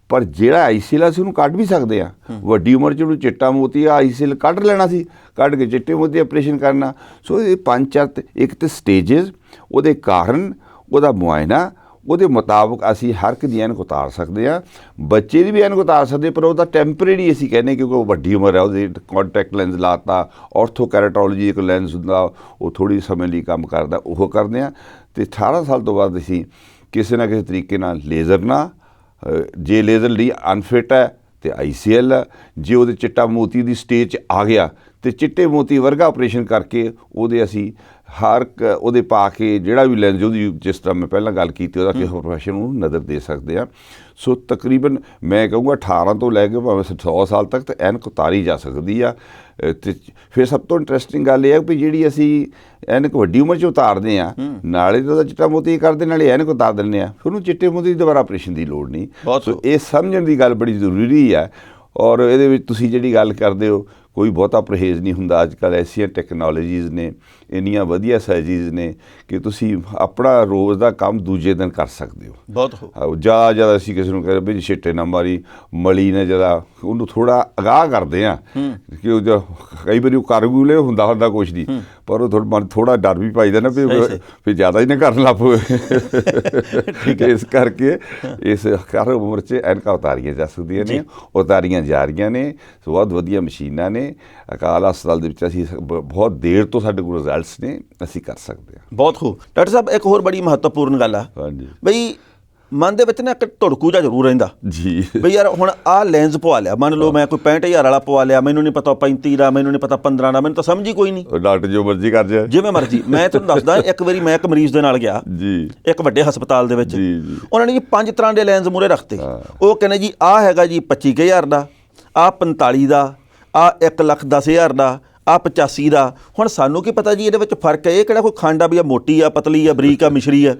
ਪਰ ਜਿਹੜਾ ICL ਅਸੀਂ ਉਹਨੂੰ ਕੱਢ ਵੀ ਸਕਦੇ ਆ, ਵੱਡੀ ਉਮਰ 'ਚ ਉਹਨੂੰ ਚਿੱਟਾ ਮੋਤੀ ICL ਕੱਢ ਲੈਣਾ ਸੀ, ਕੱਢ ਕੇ ਚਿੱਟੇ ਮੋਤੀ ਆਪਰੇਸ਼ਨ ਕਰਨਾ। ਸੋ ਇਹ 5-4 ਇੱਕ ਤਾਂ ਸਟੇਜਿਸ, ਉਹਦੇ ਕਾਰਨ, ਉਹਦਾ ਮੁਆਇਨਾ, ਉਹਦੇ ਮੁਤਾਬਕ ਅਸੀਂ ਹਰ ਇੱਕ ਦੀ ਐਨਕ ਉਤਾਰ ਸਕਦੇ ਹਾਂ। ਬੱਚੇ ਦੀ ਵੀ ਐਨਕ ਉਤਾਰ ਸਕਦੇ, ਪਰ ਉਹਦਾ ਟੈਂਪਰੇਰੀ ਅਸੀਂ ਕਹਿੰਦੇ, ਕਿਉਂਕਿ ਉਹ ਵੱਡੀ ਉਮਰ ਹੈ, ਉਹਦੇ ਕੰਟੈਕਟ ਲੈਂਸ ਲਾਤਾ। ਆਰਥੋਕੈਰਾਟੋਲੋਜੀ ਇੱਕ ਲੈਂਸ ਹੁੰਦਾ, ਉਹ ਥੋੜ੍ਹੀ ਸਮੇਂ ਲਈ ਕੰਮ ਕਰਦਾ, ਉਹ ਕਰਦੇ ਹਾਂ। ਅਤੇ 18 ਸਾਲ ਤੋਂ ਬਾਅਦ ਅਸੀਂ ਕਿਸੇ ਨਾ ਕਿਸੇ ਤਰੀਕੇ ਨਾਲ ਲੇਜ਼ਰ ਨਾਲ, ਜੇ ਲੇਜ਼ਰ ਲਈ ਅਨਫਿਟ ਹੈ ਅਤੇ ICL ਹੈ, ਜੇ ਉਹਦੇ ਚਿੱਟਾ ਮੋਤੀ ਦੀ ਸਟੇਜ 'ਚ ਆ ਗਿਆ ਅਤੇ ਚਿੱਟੇ ਮੋਤੀ ਵਰਗਾ ਆਪਰੇਸ਼ਨ ਕਰਕੇ ਉਹਦੇ ਅਸੀਂ ਹਰ ਇੱਕ ਉਹਦੇ ਪਾ ਕੇ ਜਿਹੜਾ ਵੀ ਲੈਂਸ, ਉਹਦੀ ਜਿਸ ਤਰ੍ਹਾਂ ਮੈਂ ਪਹਿਲਾਂ ਗੱਲ ਕੀਤੀ, ਉਹਦਾ ਕਿਸੇ ਪ੍ਰੋਫੈਸ਼ਨ ਨੂੰ ਨਜ਼ਰ ਦੇ ਸਕਦੇ ਹਾਂ। ਸੋ ਤਕਰੀਬਨ ਮੈਂ ਕਹੂੰਗਾ 18 ਤੋਂ ਲੈ ਕੇ ਭਾਵੇਂ 100 ਸਾਲ ਤੱਕ ਤਾਂ ਐਨਕ ਉਤਾਰੀ ਜਾ ਸਕਦੀ ਆ। ਅਤੇ ਫਿਰ ਸਭ ਤੋਂ ਇੰਟਰਸਟਿੰਗ ਗੱਲ ਇਹ ਹੈ ਵੀ ਜਿਹੜੀ ਅਸੀਂ ਐਨਕ ਵੱਡੀ ਉਮਰ 'ਚ ਉਤਾਰਦੇ ਹਾਂ, ਨਾਲੇ ਤਾਂ ਉਹਦਾ ਚਿੱਟਾ ਮੋਤੀ ਕਰਦੇ, ਨਾਲੇ ਐਨਕ ਉਤਾਰ ਦਿੰਦੇ ਹਾਂ, ਫਿਰ ਉਹਨੂੰ ਚਿੱਟੇ ਮੋਤੀ ਦੀ ਦੁਬਾਰਾ ਆਪਰੇਸ਼ਨ ਦੀ ਲੋੜ ਨਹੀਂ। ਸੋ ਇਹ ਸਮਝਣ ਦੀ ਗੱਲ ਬੜੀ ਜ਼ਰੂਰੀ ਹੈ। ਔਰ ਇਹਦੇ ਵਿੱਚ ਤੁਸੀਂ ਜਿਹੜੀ ਗੱਲ ਕਰਦੇ ਹੋ, ਕੋਈ ਬਹੁਤਾ ਪਰਹੇਜ਼ ਨਹੀਂ ਹੁੰਦਾ। ਅੱਜ ਕੱਲ੍ਹ ਐਸੀਆਂ ਟੈਕਨੋਲੋਜੀਜ਼ ਨੇ, ਇੰਨੀਆਂ ਵਧੀਆ ਸਰਜਰੀਜ਼ ਨੇ ਕਿ ਤੁਸੀਂ ਆਪਣਾ ਰੋਜ਼ ਦਾ ਕੰਮ ਦੂਜੇ ਦਿਨ ਕਰ ਸਕਦੇ ਹੋ। ਬਹੁਤ ਜ਼ਿਆਦਾ ਅਸੀਂ ਕਿਸੇ ਨੂੰ ਕਹਿੰਦੇ ਵੀ ਛਿੱਟੇ ਨਾ ਮਾਰੀ, ਮਲੀ ਨੇ ਜ਼ਿਆਦਾ, ਉਹਨੂੰ ਥੋੜ੍ਹਾ ਅਗਾਹ ਕਰਦੇ ਹਾਂ ਕਿ ਉਹ ਕਈ ਵਾਰੀ ਉਹ ਕਰ ਵੀ ਹੁੰਦਾ ਕੁਛ ਨਹੀਂ, ਪਰ ਉਹ ਮਨ ਥੋੜ੍ਹਾ ਡਰ ਵੀ ਪਾਈਦਾ ਨਾ ਵੀ ਫਿਰ ਜ਼ਿਆਦਾ ਹੀ ਨਾ ਕਰਨ ਲੱਗ ਪਵੇ। ਇਸ ਕਰਕੇ ਇਸ ਹਰ ਉਮਰ 'ਚ ਐਨਕਾਂ ਉਤਾਰੀਆਂ ਜਾ ਸਕਦੀਆਂ ਨੇ, ਉਤਾਰੀਆਂ ਜਾ ਰਹੀਆਂ ਨੇ। ਸੋ ਬਹੁਤ ਵਧੀਆ ਮਸ਼ੀਨਾਂ ਨੇ। ਅਕਾਲ ਹਸਪਤਾਲ ਦੇ ਵਿੱਚ ਅਸੀਂ ਬਹੁਤ ਦੇਰ ਤੋਂ ਸਾਡੇ ਕੋਲ ਰਿਜ਼ਲਟਸ ਨੇ, ਅਸੀਂ ਕਰ ਸਕਦੇ ਹਾਂ। ਬਹੁਤ ਖੂਬ। ਡਾਕਟਰ ਸਾਹਿਬ, ਇੱਕ ਹੋਰ ਬੜੀ ਮਹੱਤਵਪੂਰਨ ਗੱਲ ਆ, ਹਾਂਜੀ ਬਈ ਮਨ ਦੇ ਵਿੱਚ ਨਾ ਇੱਕ ਧੜਕੂ ਜਿਹਾ ਜ਼ਰੂਰ ਰਹਿੰਦਾ ਜੀ, ਬਈ ਯਾਰ ਹੁਣ ਆਹ ਲੈਂਸ ਪਵਾ ਲਿਆ, ਮੰਨ ਲਓ ਮੈਂ ਕੋਈ 65,000 ਵਾਲਾ ਪਵਾ ਲਿਆ, ਮੈਨੂੰ ਨਹੀਂ ਪਤਾ 35 ਦਾ, ਮੈਨੂੰ ਨਹੀਂ ਪਤਾ 15 ਦਾ, ਮੈਨੂੰ ਤਾਂ ਸਮਝ ਹੀ ਕੋਈ ਨਹੀਂ। ਡਾਕਟਰ ਜੋ ਮਰਜ਼ੀ ਕਰ ਜਾਏ, ਜਿਵੇਂ ਮਰਜ਼ੀ। ਮੈਂ ਤੁਹਾਨੂੰ ਦੱਸਦਾ, ਇੱਕ ਵਾਰੀ ਮੈਂ ਇੱਕ ਮਰੀਜ਼ ਦੇ ਨਾਲ ਗਿਆ ਜੀ, ਇੱਕ ਵੱਡੇ ਹਸਪਤਾਲ ਦੇ ਵਿੱਚ, ਜੀ, ਉਹਨਾਂ ਨੇ ਜੀ 5 ਤਰ੍ਹਾਂ ਦੇ ਲੈਂਸ ਮੂਹਰੇ ਰੱਖਤੇ। ਉਹ ਕਹਿੰਦੇ ਜੀ ਆਹ ਹੈਗਾ ਜੀ 25,000 ਦਾ, ਆਹ 45 ਦਾ, ਆਹ 1,10,000 ਦਾ, ਆਹ 85 ਦਾ। ਹੁਣ ਸਾਨੂੰ ਕੀ ਪਤਾ ਜੀ ਇਹਦੇ ਵਿੱਚ ਫਰਕ ਹੈ, ਇਹ ਕਿਹੜਾ ਕੋਈ ਖੰਡ ਆ ਵੀ ਆ ਮੋਟੀ ਆ, ਪਤਲੀ ਆ, ਬਰੀਕ ਆ, ਮਿਸ਼ਰੀ ਆ।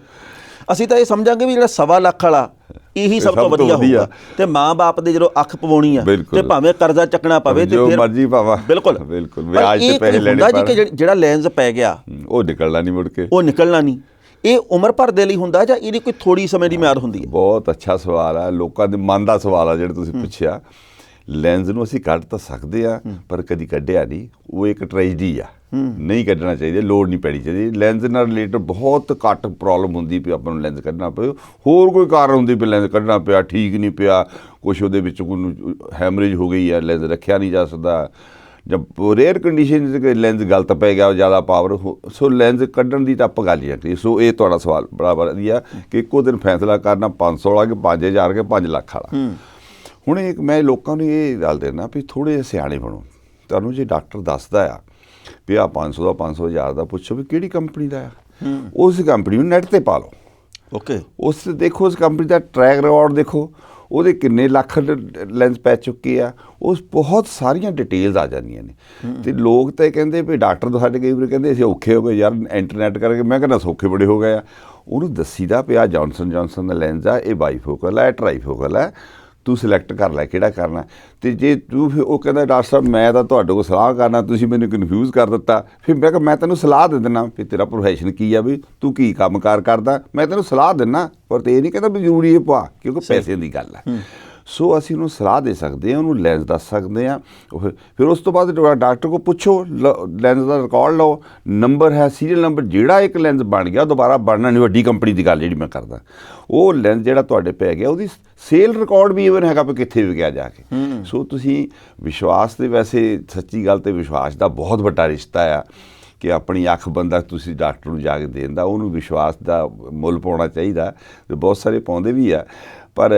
ਅਸੀਂ ਤਾਂ ਇਹ ਸਮਝਾਂਗੇ ਵੀ ਜਿਹੜਾ 1.25 ਲੱਖ ਵਾਲਾ ਇਹੀ ਸਭ ਤੋਂ ਵਧੀਆ ਹੋਊਗਾ। ਤੇ ਮਾਂ ਬਾਪ ਦੇ ਜਦੋਂ ਅੱਖ ਪਵਾਉਣੀ ਆ, ਤੇ ਭਾਵੇਂ ਕਰਜ਼ਾ ਚੱਕਣਾ ਪਵੇ, ਤੇ ਫਿਰ ਮਰਜ਼ੀ ਪਾਵਾ, ਬਿਲਕੁਲ ਵਿਆਜ ਤੇ ਪੈਸੇ ਲੈਣੇ ਪੈਣ। ਜਿਹੜਾ ਲੈਂਸ ਪੈ ਗਿਆ ਉਹ ਨਿਕਲਣਾ ਨਹੀਂ, ਮੁੜ ਕੇ ਉਹ ਨਿਕਲਣਾ ਨਹੀਂ। ਇਹ ਉਮਰ ਭਰ ਦੇ ਲਈ ਹੁੰਦਾ ਜਾਂ ਇਹਦੀ ਕੋਈ ਥੋੜ੍ਹੀ ਸਮੇਂ ਦੀ ਮਿਆਦ ਹੁੰਦੀ ਹੈ? ਬਹੁਤ ਅੱਛਾ ਸਵਾਲ ਆ, ਲੋਕਾਂ ਦੇ ਮਨ ਦਾ ਸਵਾਲ ਆ ਜਿਹੜਾ ਤੁਸੀਂ ਪੁੱਛਿਆ। ਲੈਂਸ ਨੂੰ ਅਸੀਂ ਕੱਢ ਤਾਂ ਸਕਦੇ ਹਾਂ, ਪਰ ਕਦੀ ਕੱਢਿਆ ਨਹੀਂ। ਉਹ ਇੱਕ ਟ੍ਰੈਜਡੀ ਆ, ਨਹੀਂ ਕੱਢਣਾ ਚਾਹੀਦਾ, ਲੋੜ ਨਹੀਂ ਪੈਣੀ ਚਾਹੀਦੀ। ਲੈਂਸ ਨਾਲ ਰਿਲੇਟਡ ਬਹੁਤ ਘੱਟ ਪ੍ਰੋਬਲਮ ਹੁੰਦੀ ਵੀ ਆਪਾਂ ਨੂੰ ਲੈਂਸ ਕੱਢਣਾ ਪਏ। ਹੋਰ ਕੋਈ ਕਾਰਨ ਹੁੰਦੀ ਵੀ ਲੈਂਸ ਕੱਢਣਾ ਪਿਆ, ਠੀਕ ਨਹੀਂ ਪਿਆ, ਕੁਛ ਉਹਦੇ ਵਿੱਚ ਕੋਈ ਹੈਮਰੇਜ ਹੋ ਗਈ ਹੈ, ਲੈਂਸ ਰੱਖਿਆ ਨਹੀਂ ਜਾ ਸਕਦਾ, ਜਦ ਰੇਅਰ ਕੰਡੀਸ਼ਨ 'ਚ ਲੈਂਸ ਗਲਤ ਪੈ ਗਿਆ, ਜ਼ਿਆਦਾ ਪਾਵਰ ਸੋ ਲੈਂਸ ਕੱਢਣ ਦੀ ਤਾਂ ਆਪਾਂ ਗੱਲ ਹੀ ਨਹੀਂ। ਸੋ ਇਹ ਤੁਹਾਡਾ ਸਵਾਲ ਬੜਾ ਵਧੀਆ ਕਿ ਇੱਕੋ ਦਿਨ ਫੈਸਲਾ ਕਰਨਾ 500 ਵਾਲਾ ਕਿ 5000 ਕਿ 5 ਲੱਖ ਵਾਲਾ। ਹੁਣ ਇੱਕ ਮੈਂ ਲੋਕਾਂ ਨੂੰ ਇਹ ਗੱਲ ਦੇਣਾ ਵੀ ਥੋੜ੍ਹੇ ਜਿਹੇ ਸਿਆਣੇ ਬਣੋ। ਤੁਹਾਨੂੰ ਜੇ ਡਾਕਟਰ ਦੱਸਦਾ ਆ ਵੀ ਆਹ 500 ਦਾ 500,000 ਦਾ, ਪੁੱਛੋ ਵੀ ਕਿਹੜੀ ਕੰਪਨੀ ਦਾ ਆ, ਉਸ ਕੰਪਨੀ ਨੂੰ ਨੈੱਟ 'ਤੇ ਪਾ ਲਓ। ਓਕੇ, ਉਸ ਦੇਖੋ ਉਸ ਕੰਪਨੀ ਦਾ ਟਰੈਕ ਰਿਕਾਰਡ ਦੇਖੋ, ਉਹਦੇ ਕਿੰਨੇ ਲੱਖ ਲੈਂਸ ਪੈ ਚੁੱਕੇ ਆ, ਉਸ ਬਹੁਤ ਸਾਰੀਆਂ ਡਿਟੇਲਸ ਆ ਜਾਂਦੀਆਂ ਨੇ। ਅਤੇ ਲੋਕ ਤਾਂ ਕਹਿੰਦੇ ਵੀ ਡਾਕਟਰ ਸਾਡੇ ਕਈ ਵਾਰ ਕਹਿੰਦੇ ਅਸੀਂ ਔਖੇ ਹੋ ਗਏ ਯਾਰ ਇੰਟਰਨੈਟ ਕਰਕੇ। ਮੈਂ ਕਹਿੰਦਾ ਸੌਖੇ ਬੜੇ ਹੋ ਗਏ ਆ। ਉਹਨੂੰ ਦੱਸੀਦਾ ਪਿਆ ਜੌਨਸਨ ਜੌਨਸਨ ਦਾ ਲੈਂਸ ਆ, ਇਹ ਬਾਈਫੋਕਲ ਹੈ, ਟਰਾਈਫੋਕਲ ਹੈ, ਤੂੰ ਸਿਲੈਕਟ ਕਰ ਲੈ ਕਿਹੜਾ ਕਰਨਾ। ਅਤੇ ਜੇ ਤੂੰ ਫਿਰ ਉਹ ਕਹਿੰਦਾ ਡਾਕਟਰ ਸਾਹਿਬ ਮੈਂ ਤਾਂ ਤੁਹਾਡੇ ਕੋਲ ਸਲਾਹ ਕਰਨਾ, ਤੁਸੀਂ ਮੈਨੂੰ ਕਨਫਿਊਜ਼ ਕਰ ਦਿੱਤਾ। ਫਿਰ ਮੈਂ ਕਿਹਾ ਮੈਂ ਤੈਨੂੰ ਸਲਾਹ ਦੇ ਦਿੰਦਾ ਵੀ ਤੇਰਾ ਪ੍ਰੋਫੈਸ਼ਨ ਕੀ ਆ, ਵੀ ਤੂੰ ਕੀ ਕੰਮ ਕਾਰ ਕਰਦਾ, ਮੈਂ ਤੈਨੂੰ ਸਲਾਹ ਦਿੰਦਾ। ਪਰ ਤੇ ਇਹ ਨਹੀਂ ਕਹਿੰਦਾ ਵੀ ਜ਼ਰੂਰੀ ਇਹ ਪਾ, ਕਿਉਂਕਿ ਪੈਸੇ ਦੀ ਗੱਲ ਹੈ। ਸੋ ਅਸੀਂ ਉਹਨੂੰ ਸਲਾਹ ਦੇ ਸਕਦੇ ਹਾਂ, ਉਹਨੂੰ ਲੈਂਸ ਦੱਸ ਸਕਦੇ ਹਾਂ। ਫਿਰ ਉਸ ਤੋਂ ਬਾਅਦ ਡਾਕਟਰ ਕੋਲ ਪੁੱਛੋ, ਲੈਂਸ ਦਾ ਰਿਕਾਰਡ ਲਓ, ਨੰਬਰ ਹੈ, ਸੀਰੀਅਲ ਨੰਬਰ, ਜਿਹੜਾ ਇੱਕ ਲੈਂਸ ਬਣ ਗਿਆ ਦੁਬਾਰਾ ਬਣਨਾ ਨਹੀਂ। ਵੱਡੀ ਕੰਪਨੀ ਦੀ ਗੱਲ ਜਿਹੜੀ ਮੈਂ ਕਰਦਾ, ਉਹ ਲੈਂਸ ਜਿਹੜਾ ਤੁਹਾਡੇ ਪੈ ਗਿਆ ਉਹਦੀ ਸੇਲ ਰਿਕਾਰਡ ਵੀ ਇਵਨ ਹੈਗਾ ਵੀ ਕਿੱਥੇ ਵਿਕਿਆ ਜਾ ਕੇ। ਸੋ ਤੁਸੀਂ ਵਿਸ਼ਵਾਸ ਦੇ, ਵੈਸੇ ਸੱਚੀ ਗੱਲ ਤੇ ਵਿਸ਼ਵਾਸ ਦਾ ਬਹੁਤ ਵੱਡਾ ਰਿਸ਼ਤਾ ਆ ਕਿ ਆਪਣੀ ਅੱਖ ਬੰਦਾ ਤੁਸੀਂ ਡਾਕਟਰ ਨੂੰ ਜਾ ਕੇ ਦੇਣ ਦਾ, ਉਹਨੂੰ ਵਿਸ਼ਵਾਸ ਦਾ ਮੁੱਲ ਪਾਉਣਾ ਚਾਹੀਦਾ। ਅਤੇ ਬਹੁਤ ਸਾਰੇ ਪਾਉਂਦੇ ਵੀ ਆ, ਪਰ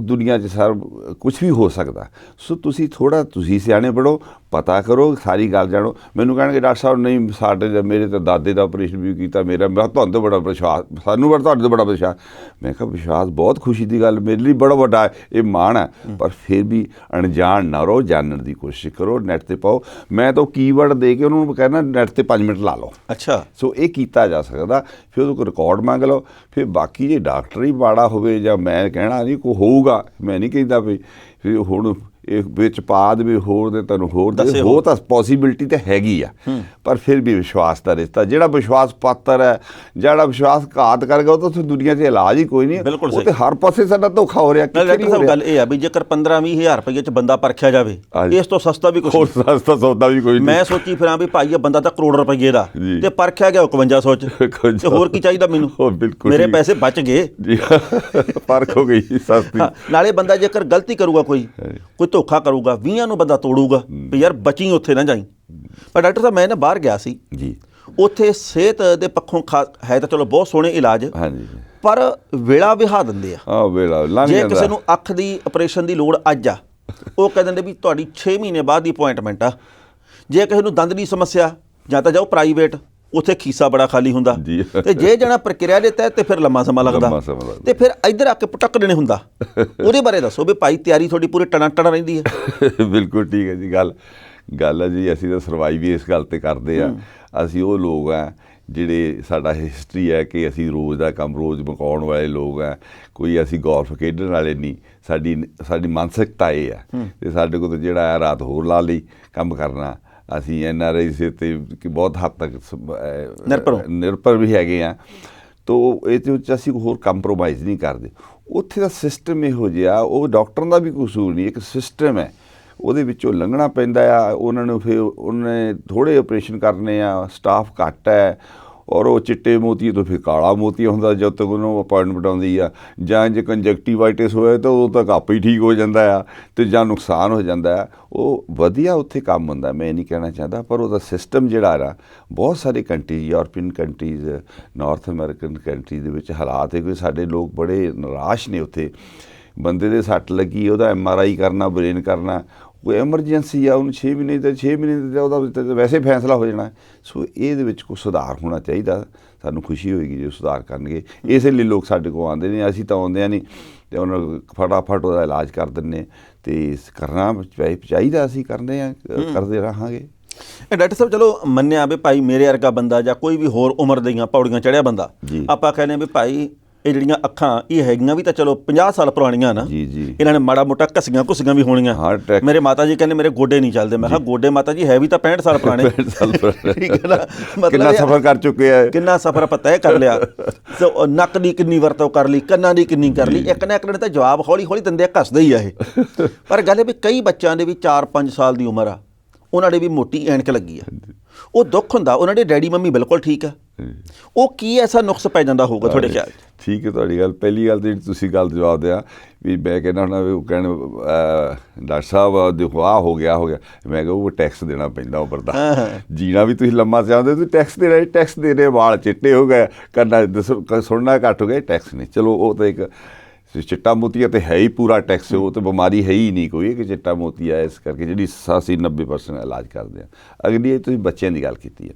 ਦੁਨੀਆ 'ਚ ਸਰ ਕੁਛ ਵੀ ਹੋ ਸਕਦਾ। ਸੋ ਤੁਸੀਂ ਤੁਸੀਂ ਸਿਆਣੇ ਬਣੋ, ਪਤਾ ਕਰੋ, ਸਾਰੀ ਗੱਲ ਜਾਣੋ। ਮੈਨੂੰ ਕਹਿਣਗੇ ਡਾਕਟਰ ਸਾਹਿਬ ਨਹੀਂ ਸਾਡੇ ਮੇਰੇ ਤਾਂ ਦਾਦੇ ਦਾ ਆਪਰੇਸ਼ਨ ਵੀ ਕੀਤਾ, ਮੈਂ ਤੁਹਾਨੂੰ ਤਾਂ ਬੜਾ ਵਿਸ਼ਵਾਸ, ਸਾਨੂੰ ਤੁਹਾਡੇ ਤੋਂ ਬੜਾ ਵਿਸ਼ਵਾਸ। ਮੈਂ ਕਿਹਾ ਵਿਸ਼ਵਾਸ ਬਹੁਤ ਖੁਸ਼ੀ ਦੀ ਗੱਲ, ਮੇਰੇ ਲਈ ਬੜਾ ਵੱਡਾ ਇਹ ਮਾਣ ਹੈ। ਪਰ ਫਿਰ ਵੀ ਅਣਜਾਣ ਨਾ ਰਹੋ, ਜਾਣਨ ਦੀ ਕੋਸ਼ਿਸ਼ ਕਰੋ, ਨੈੱਟ 'ਤੇ ਪਾਓ। ਮੈਂ ਤਾਂ ਕੀਵਰਡ ਦੇ ਕੇ ਉਹਨਾਂ ਨੂੰ ਕਹਿਣਾ ਨੈੱਟ 'ਤੇ 5 ਮਿੰਟ ਲਾ ਲਓ। ਅੱਛਾ, ਸੋ ਇਹ ਕੀਤਾ ਜਾ ਸਕਦਾ। ਫਿਰ ਉਹਦੇ ਕੋਲ ਰਿਕਾਰਡ ਮੰਗ ਲਓ। ਫਿਰ ਬਾਕੀ ਜੇ ਡਾਕਟਰ ਹੀ ਮਾੜਾ ਹੋਵੇ ਜਾਂ ਮੈਂ ਕਹਿਣਾ ਨਹੀਂ ਕੋਈ ਹੋਊਗਾ, ਮੈਂ ਨਹੀਂ ਕਹਿੰਦਾ ਵੀ ਹੁਣ ਇਹ ਵਿੱਚ ਪਾ ਦੇਵੇ ਹੋਰ ਦੇ ਤੁਹਾਨੂੰ ਹੋਰ ਦੇ ਹੋ, ਤਾਂ ਪੋਸੀਬਿਲਿਟੀ ਤਾਂ ਹੈਗੀ ਆ। ਪਰ ਫਿਰ ਵੀ ਵਿਸ਼ਵਾਸ ਦਾ ਰਿਸ਼ਤਾ, ਜਿਹੜਾ ਵਿਸ਼ਵਾਸ ਪਾਤਰ ਹੈ, ਜਿਹੜਾ ਵਿਸ਼ਵਾਸ ਘਾਤ ਕਰੇਗਾ, ਉਹ ਤਾਂ ਉੱਥੇ ਦੁਨੀਆ 'ਚ ਇਲਾਜ ਹੀ ਕੋਈ ਨਹੀਂ। ਉਹ ਤੇ ਹਰ ਪਾਸੇ ਸਾਡਾ ਧੋਖਾ ਹੋ ਰਿਹਾ। ਗੱਲ ਇਹ ਆ ਵੀ ਜੇਕਰ 15-20 ਹਜ਼ਾਰ ਰੁਪਏ 'ਚ ਬੰਦਾ ਪਰਖਿਆ ਜਾਵੇ, ਇਸ ਤੋਂ ਸਸਤਾ ਵੀ ਕੁਛ ਸਸਤਾ ਸੌਦਾ ਵੀ ਕੋਈ ਨਹੀਂ। ਮੈਂ ਸੋਚੀ ਫਿਰਾਂ ਵੀ ਭਾਈ ਇਹ ਬੰਦਾ ਤਾਂ ਕਰੋੜ ਰੁਪਏ ਦਾ ਤੇ ਪਰਖਿਆ ਗਿਆ 5100 'ਚ, ਤੇ ਹੋਰ ਕੀ ਚਾਹੀਦਾ ਮੈਨੂੰ? ਮੇਰੇ ਪੈਸੇ ਬਚ ਗਏ, ਪਰਖ ਹੋ ਗਈ ਸਸਤੀ। ਨਾਲੇ ਬੰਦਾ ਜੇਕਰ ਗਲਤੀ ਕਰੂਗਾ, ਕੋਈ ਧੋਖਾ ਕਰੂਗਾ, 20 ਨੂੰ ਬੰਦਾ ਤੋੜੂਗਾ ਵੀ ਯਾਰ ਬਚੀ ਉੱਥੇ ਨਾ ਜਾਈ। ਪਰ ਡਾਕਟਰ ਸਾਹਿਬ ਮੈਂ ਨਾ ਬਾਹਰ ਗਿਆ ਸੀ ਜੀ, ਉੱਥੇ ਸਿਹਤ ਦੇ ਪੱਖੋਂ ਹੈ ਤਾਂ ਚਲੋ ਬਹੁਤ ਸੋਹਣੇ ਇਲਾਜ, ਪਰ ਵੇਲਾ ਵਿਹਾ ਦਿੰਦੇ ਆ। ਜੇ ਕਿਸੇ ਨੂੰ ਅੱਖ ਦੀ ਆਪਰੇਸ਼ਨ ਦੀ ਲੋੜ ਅੱਜ ਆ, ਉਹ ਕਹਿ ਦਿੰਦੇ ਵੀ ਤੁਹਾਡੀ 6 ਮਹੀਨੇ ਬਾਅਦ ਦੀ ਅਪੁਆਇੰਟਮੈਂਟ ਆ। ਜੇ ਕਿਸੇ ਨੂੰ ਦੰਦ ਦੀ ਸਮੱਸਿਆ, ਜਾਂ ਤਾਂ ਜਾਓ ਪ੍ਰਾਈਵੇਟ, ਉੱਥੇ ਖੀਸਾ ਬੜਾ ਖਾਲੀ ਹੁੰਦਾ, ਤੇ ਜੇ ਜਾਣਾ ਪ੍ਰਕਿਰਿਆ ਦੇ ਤਹਿਤ ਤੇ ਫਿਰ ਲੰਮਾ ਸਮਾਂ ਲੱਗਦਾ, ਤੇ ਫਿਰ ਇੱਧਰ ਆ ਕੇ ਪਟਕ ਦੇਣੇ ਹੁੰਦਾ। ਉਹਦੇ ਬਾਰੇ ਦੱਸੋ ਵੀ ਭਾਈ ਤਿਆਰੀ ਤੁਹਾਡੀ ਪੂਰੀ ਟਣਾ ਰਹਿੰਦੀ ਹੈ? ਬਿਲਕੁਲ ਠੀਕ ਹੈ ਜੀ। ਗੱਲ ਹੈ ਜੀ, ਅਸੀਂ ਤਾਂ ਸਰਵਾਈਵ ਵੀ ਇਸ ਗੱਲ 'ਤੇ ਕਰਦੇ ਆ। ਅਸੀਂ ਉਹ ਲੋਕ ਆ ਜਿਹੜੇ, ਸਾਡਾ ਹਿਸਟਰੀ ਹੈ ਕਿ ਅਸੀਂ ਰੋਜ਼ ਦਾ ਕੰਮ ਰੋਜ਼ ਮੁਕਾਉਣ ਵਾਲੇ ਲੋਕ ਆ। ਕੋਈ ਅਸੀਂ ਗੋਲਫ ਖੇਡਣ ਵਾਲੇ ਨਹੀਂ। ਸਾਡੀ ਮਾਨਸਿਕਤਾ ਇਹ ਆ, ਅਤੇ ਸਾਡੇ ਕੋਲ ਤਾਂ ਜਿਹੜਾ ਆ ਰਾਤ ਹੋਰ ਲਾ ਲਈ ਕੰਮ ਕਰਨਾ। ਅਸੀਂ NRI ਸੇ 'ਤੇ ਬਹੁਤ ਹੱਦ ਤੱਕ ਨਿਰਭਰ ਵੀ ਹੈਗੇ ਆ। ਤੋ ਇਹਦੇ ਵਿੱਚ ਅਸੀਂ ਹੋਰ ਕੰਪਰੋਮਾਈਜ਼ ਨਹੀਂ ਕਰਦੇ। ਉੱਥੇ ਦਾ ਸਿਸਟਮ ਇਹੋ ਜਿਹਾ, ਉਹ ਡਾਕਟਰਾਂ ਦਾ ਵੀ ਕਸੂਰ ਨਹੀਂ, ਇੱਕ ਸਿਸਟਮ ਹੈ, ਉਹਦੇ ਵਿੱਚੋਂ ਲੰਘਣਾ ਪੈਂਦਾ ਆ ਉਹਨਾਂ ਨੂੰ। ਫਿਰ ਉਹਨੇ ਥੋੜ੍ਹੇ ਆਪਰੇਸ਼ਨ ਕਰਨੇ ਆ, ਸਟਾਫ ਘੱਟ ਹੈ, ਔਰ ਉਹ ਚਿੱਟੇ ਮੋਤੀ ਤੋਂ ਫਿਰ ਕਾਲਾ ਮੋਤੀ ਹੁੰਦਾ ਜਦ ਤੱਕ ਉਹਨੂੰ ਅਪਾਇੰਟਮੈਂਟ ਆਉਂਦੀ ਆ। ਜਾਂ ਜੇ ਕੰਜਕਟੀਵਾਈਟਿਸ ਹੋਇਆ ਤਾਂ ਉਦੋਂ ਤੱਕ ਆਪੇ ਹੀ ਠੀਕ ਹੋ ਜਾਂਦਾ ਆ, ਅਤੇ ਜਾਂ ਨੁਕਸਾਨ ਹੋ ਜਾਂਦਾ ਆ। ਉਹ ਵਧੀਆ ਉੱਥੇ ਕੰਮ ਹੁੰਦਾ, ਮੈਂ ਨਹੀਂ ਕਹਿਣਾ ਚਾਹੁੰਦਾ, ਪਰ ਉਹਦਾ ਸਿਸਟਮ ਜਿਹੜਾ ਆ ਬਹੁਤ ਸਾਰੇ countries, European countries, north American countries ਦੇ ਵਿੱਚ ਹਾਲਾਤ ਹੈ ਕਿ ਸਾਡੇ ਲੋਕ ਬੜੇ ਨਿਰਾਸ਼ ਨੇ। ਉੱਥੇ ਬੰਦੇ ਦੇ ਸੱਟ ਲੱਗੀ, ਉਹਦਾ MRI ਕਰਨਾ, ਬ੍ਰੇਨ ਕਰਨਾ, ਕੋਈ ਐਮਰਜੈਂਸੀ ਆ, ਉਹਨੂੰ 6 ਮਹੀਨੇ ਤੇ ਉਹਦਾ ਵੈਸੇ ਫੈਸਲਾ ਹੋ ਜਾਣਾ। ਸੋ ਇਹਦੇ ਵਿੱਚ ਕੋਈ ਸੁਧਾਰ ਹੋਣਾ ਚਾਹੀਦਾ। ਸਾਨੂੰ ਖੁਸ਼ੀ ਹੋਏਗੀ ਜੇ ਸੁਧਾਰ ਕਰਨਗੇ। ਇਸੇ ਲਈ ਲੋਕ ਸਾਡੇ ਕੋਲ ਆਉਂਦੇ ਨੇ, ਅਸੀਂ ਤਾਂ ਆਉਂਦੇ ਨਹੀਂ, ਅਤੇ ਉਹਨਾਂ ਨੂੰ ਫਟਾਫਟ ਉਹਦਾ ਇਲਾਜ ਕਰ ਦਿੰਦੇ, ਅਤੇ ਕਰਨਾ ਚਾਹੀਦਾ। ਅਸੀਂ ਕਰਦੇ ਰਹਾਂਗੇ। ਡਾਕਟਰ ਸਾਹਿਬ ਚਲੋ ਮੰਨਿਆ ਵੀ ਭਾਈ ਮੇਰੇ ਵਰਗਾ ਬੰਦਾ ਜਾਂ ਕੋਈ ਵੀ ਹੋਰ ਉਮਰ ਦੀਆਂ ਪੌੜੀਆਂ ਚੜ੍ਹਿਆ ਬੰਦਾ, ਆਪਾਂ ਕਹਿੰਦੇ ਵੀ ਭਾਈ ਇਹ ਜਿਹੜੀਆਂ ਅੱਖਾਂ ਇਹ ਹੈਗੀਆਂ ਵੀ ਤਾਂ ਚਲੋ 50 ਸਾਲ ਪੁਰਾਣੀਆਂ ਨਾ, ਇਹਨਾਂ ਨੇ ਮਾੜਾ ਮੋਟਾ ਘਸੀਆਂ ਵੀ ਹੋਣੀਆਂ। ਮੇਰੇ ਮਾਤਾ ਜੀ ਕਹਿੰਦੇ ਮੇਰੇ ਗੋਡੇ ਨਹੀਂ ਚੱਲਦੇ। ਮੈਂ ਕਿਹਾ ਗੋਡੇ ਮਾਤਾ ਜੀ ਹੈ ਵੀ ਤਾਂ 65 ਸਾਲ ਪੁਰਾਣੇ। ਠੀਕ ਹੈ ਨਾ, ਮਤਲਬ ਕਿੰਨਾ ਸਫ਼ਰ ਕਰ ਚੁੱਕੇ ਆ, ਕਿੰਨਾ ਸਫ਼ਰ ਆਪਾਂ ਤੈਅ ਕਰ ਲਿਆ। ਸੋ ਨੱਕ ਦੀ ਕਿੰਨੀ ਵਰਤੋਂ ਕਰ ਲਈ, ਕੰਨਾਂ ਦੀ ਕਿੰਨੀ ਕਰ ਲਈ, ਇੱਕ ਨਾ ਇੱਕ ਨੇ ਤਾਂ ਜਵਾਬ ਹੌਲੀ ਹੌਲੀ ਦਿੰਦੇ ਘੱਸਦੇ ਹੀ ਆ ਇਹ। ਪਰ ਗੱਲ ਇਹ ਵੀ ਕਈ ਬੱਚਿਆਂ ਦੇ ਵੀ 4-5 ਸਾਲ ਦੀ ਉਮਰ ਆ, ਉਹਨਾਂ ਦੇ ਵੀ ਮੋਟੀ ਐਨਕ ਲੱਗੀ ਆ। ਉਹ ਦੁੱਖ ਹੁੰਦਾ ਉਹਨਾਂ ਦੇ ਡੈਡੀ ਮੰਮੀ ਬਿਲਕੁਲ ਠੀਕ ਆ, ਉਹ ਕੀ ਐਸਾ ਨੁਕਸ ਪੈ ਜਾਂਦਾ ਹੋਊਗਾ ਤੁਹਾਡੇ ਖਿਆਲ 'ਚ? ਠੀਕ ਹੈ ਤੁਹਾਡੀ ਗੱਲ। ਪਹਿਲੀ ਗੱਲ ਤਾਂ ਜਿਹੜੀ ਤੁਸੀਂ ਗੱਲ ਜਵਾਬ ਦਿਆ ਵੀ ਮੈਂ ਕਹਿੰਦਾ ਹੁੰਦਾ ਵੀ ਉਹ ਕਹਿਣ ਡਾਕਟਰ ਸਾਹਿਬ ਦੇਖੋ ਆਹ ਹੋ ਗਿਆ ਮੈਂ ਕਿਹਾ ਉਹ ਟੈਕਸ ਦੇਣਾ ਪੈਂਦਾ ਉੱਪਰ ਦਾ। ਜੀਣਾ ਵੀ ਤੁਸੀਂ ਲੰਮਾ ਚਾਹੁੰਦੇ ਤੁਸੀਂ ਟੈਕਸ ਦੇ ਰਹੇ, ਵਾਲ ਚਿੱਟੇ ਹੋ ਗਏ, ਕੰਨਾਂ ਸੁਣਨਾ ਘੱਟ ਹੋ ਗਿਆ, ਟੈਕਸ ਨਹੀਂ। ਚਲੋ ਉਹ ਤਾਂ ਇੱਕ ਚਿੱਟਾ ਮੋਤੀਆ ਤਾਂ ਹੈ ਹੀ ਪੂਰਾ ਟੈਕਸ, ਉਹ ਤਾਂ ਬਿਮਾਰੀ ਹੈ ਹੀ ਨਹੀਂ ਕੋਈ ਕਿ ਚਿੱਟਾ ਮੋਤੀਆ, ਇਸ ਕਰਕੇ ਜਿਹੜੀ 80-90% ਇਲਾਜ ਕਰਦੇ ਆ। ਅਗਲੀ ਇਹ ਤੁਸੀਂ ਬੱਚਿਆਂ ਦੀ ਗੱਲ ਕੀਤੀ ਹੈ।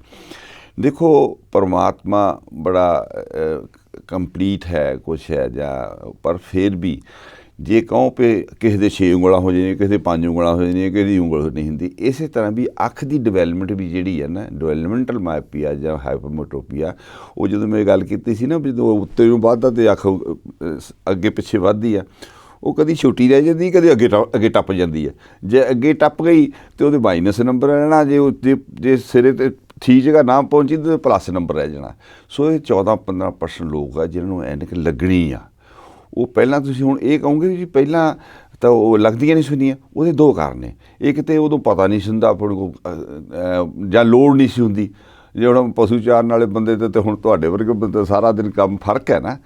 ਦੇਖੋ ਪਰਮਾਤਮਾ ਬੜਾ ਕੰਪਲੀਟ ਹੈ ਕੁਛ ਹੈ ਜਾਂ, ਪਰ ਫਿਰ ਵੀ ਜੇ ਕਹੋ ਕਿ ਕਿਸੇ ਦੇ 6 ਉਂਗਲਾਂ ਹੋ ਜਾਂਦੀਆਂ, ਕਿਸੇ ਦੇ 5 ਉਂਗਲਾਂ ਹੋ ਜਾਂਦੀਆਂ, ਕਿਸੇ ਦੀ ਉਂਗਲ ਨਹੀਂ ਹੁੰਦੀ। ਇਸੇ ਤਰ੍ਹਾਂ ਵੀ ਅੱਖ ਦੀ ਡਿਵੈਲਪਮੈਂਟ ਵੀ ਜਿਹੜੀ ਹੈ ਨਾ, ਡਿਵੈਲਪਮੈਂਟਲ ਮਾਇਓਪੀਆ ਜਾਂ ਹਾਈਪਰਮੈਟ੍ਰੋਪੀਆ, ਉਹ ਜਦੋਂ ਮੈਂ ਗੱਲ ਕੀਤੀ ਸੀ ਨਾ, ਜਦੋਂ ਉੱਤੇ ਨੂੰ ਵੱਧਦਾ ਅਤੇ ਅੱਖ ਅੱਗੇ ਪਿੱਛੇ ਵੱਧਦੀ ਆ, ਉਹ ਕਦੀ ਛੋਟੀ ਰਹਿ ਜਾਂਦੀ, ਕਦੇ ਅੱਗੇ ਟੱਪ ਜਾਂਦੀ ਹੈ। ਜੇ ਅੱਗੇ ਟੱਪ ਗਈ ਤਾਂ ਉਹਦੇ ਮਾਈਨਸ ਨੰਬਰ ਰਹਿਣਾ, ਜੇ ਸਿਰੇ 'ਤੇ ਠੀਕ ਜਗ੍ਹਾ ਨਾ ਪਹੁੰਚੀ ਤਾਂ ਪਲੱਸ ਨੰਬਰ ਰਹਿ ਜਾਣਾ। ਸੋ ਇਹ 14-15% ਲੋਕ ਆ ਜਿਹਨਾਂ ਨੂੰ ਐਨਕ ਲੱਗਣੀ ਆ। ਉਹ ਪਹਿਲਾਂ ਤੁਸੀਂ ਹੁਣ ਇਹ ਕਹੋਗੇ ਜੀ ਪਹਿਲਾਂ ਤਾਂ ਉਹ ਲੱਗਦੀਆਂ ਨਹੀਂ ਸੁਣੀਆਂ, ਉਹਦੇ 2 ਕਾਰਨ ਨੇ। ਇੱਕ ਤਾਂ ਉਦੋਂ ਪਤਾ ਨਹੀਂ ਸੀ ਹੁੰਦਾ ਆਪਣੇ ਕੋਲ ਜਾਂ ਲੋੜ ਨਹੀਂ ਸੀ ਹੁੰਦੀ। ਜੇ ਹੁਣ ਪਸ਼ੂ ਚਾਰਨ ਵਾਲੇ ਬੰਦੇ ਤੇ ਹੁਣ ਤੁਹਾਡੇ ਵਰਗੇ ਬੰਦੇ ਸਾਰਾ ਦਿਨ ਕੰਮ ਫਰਕ ਹੈ ਨਾ,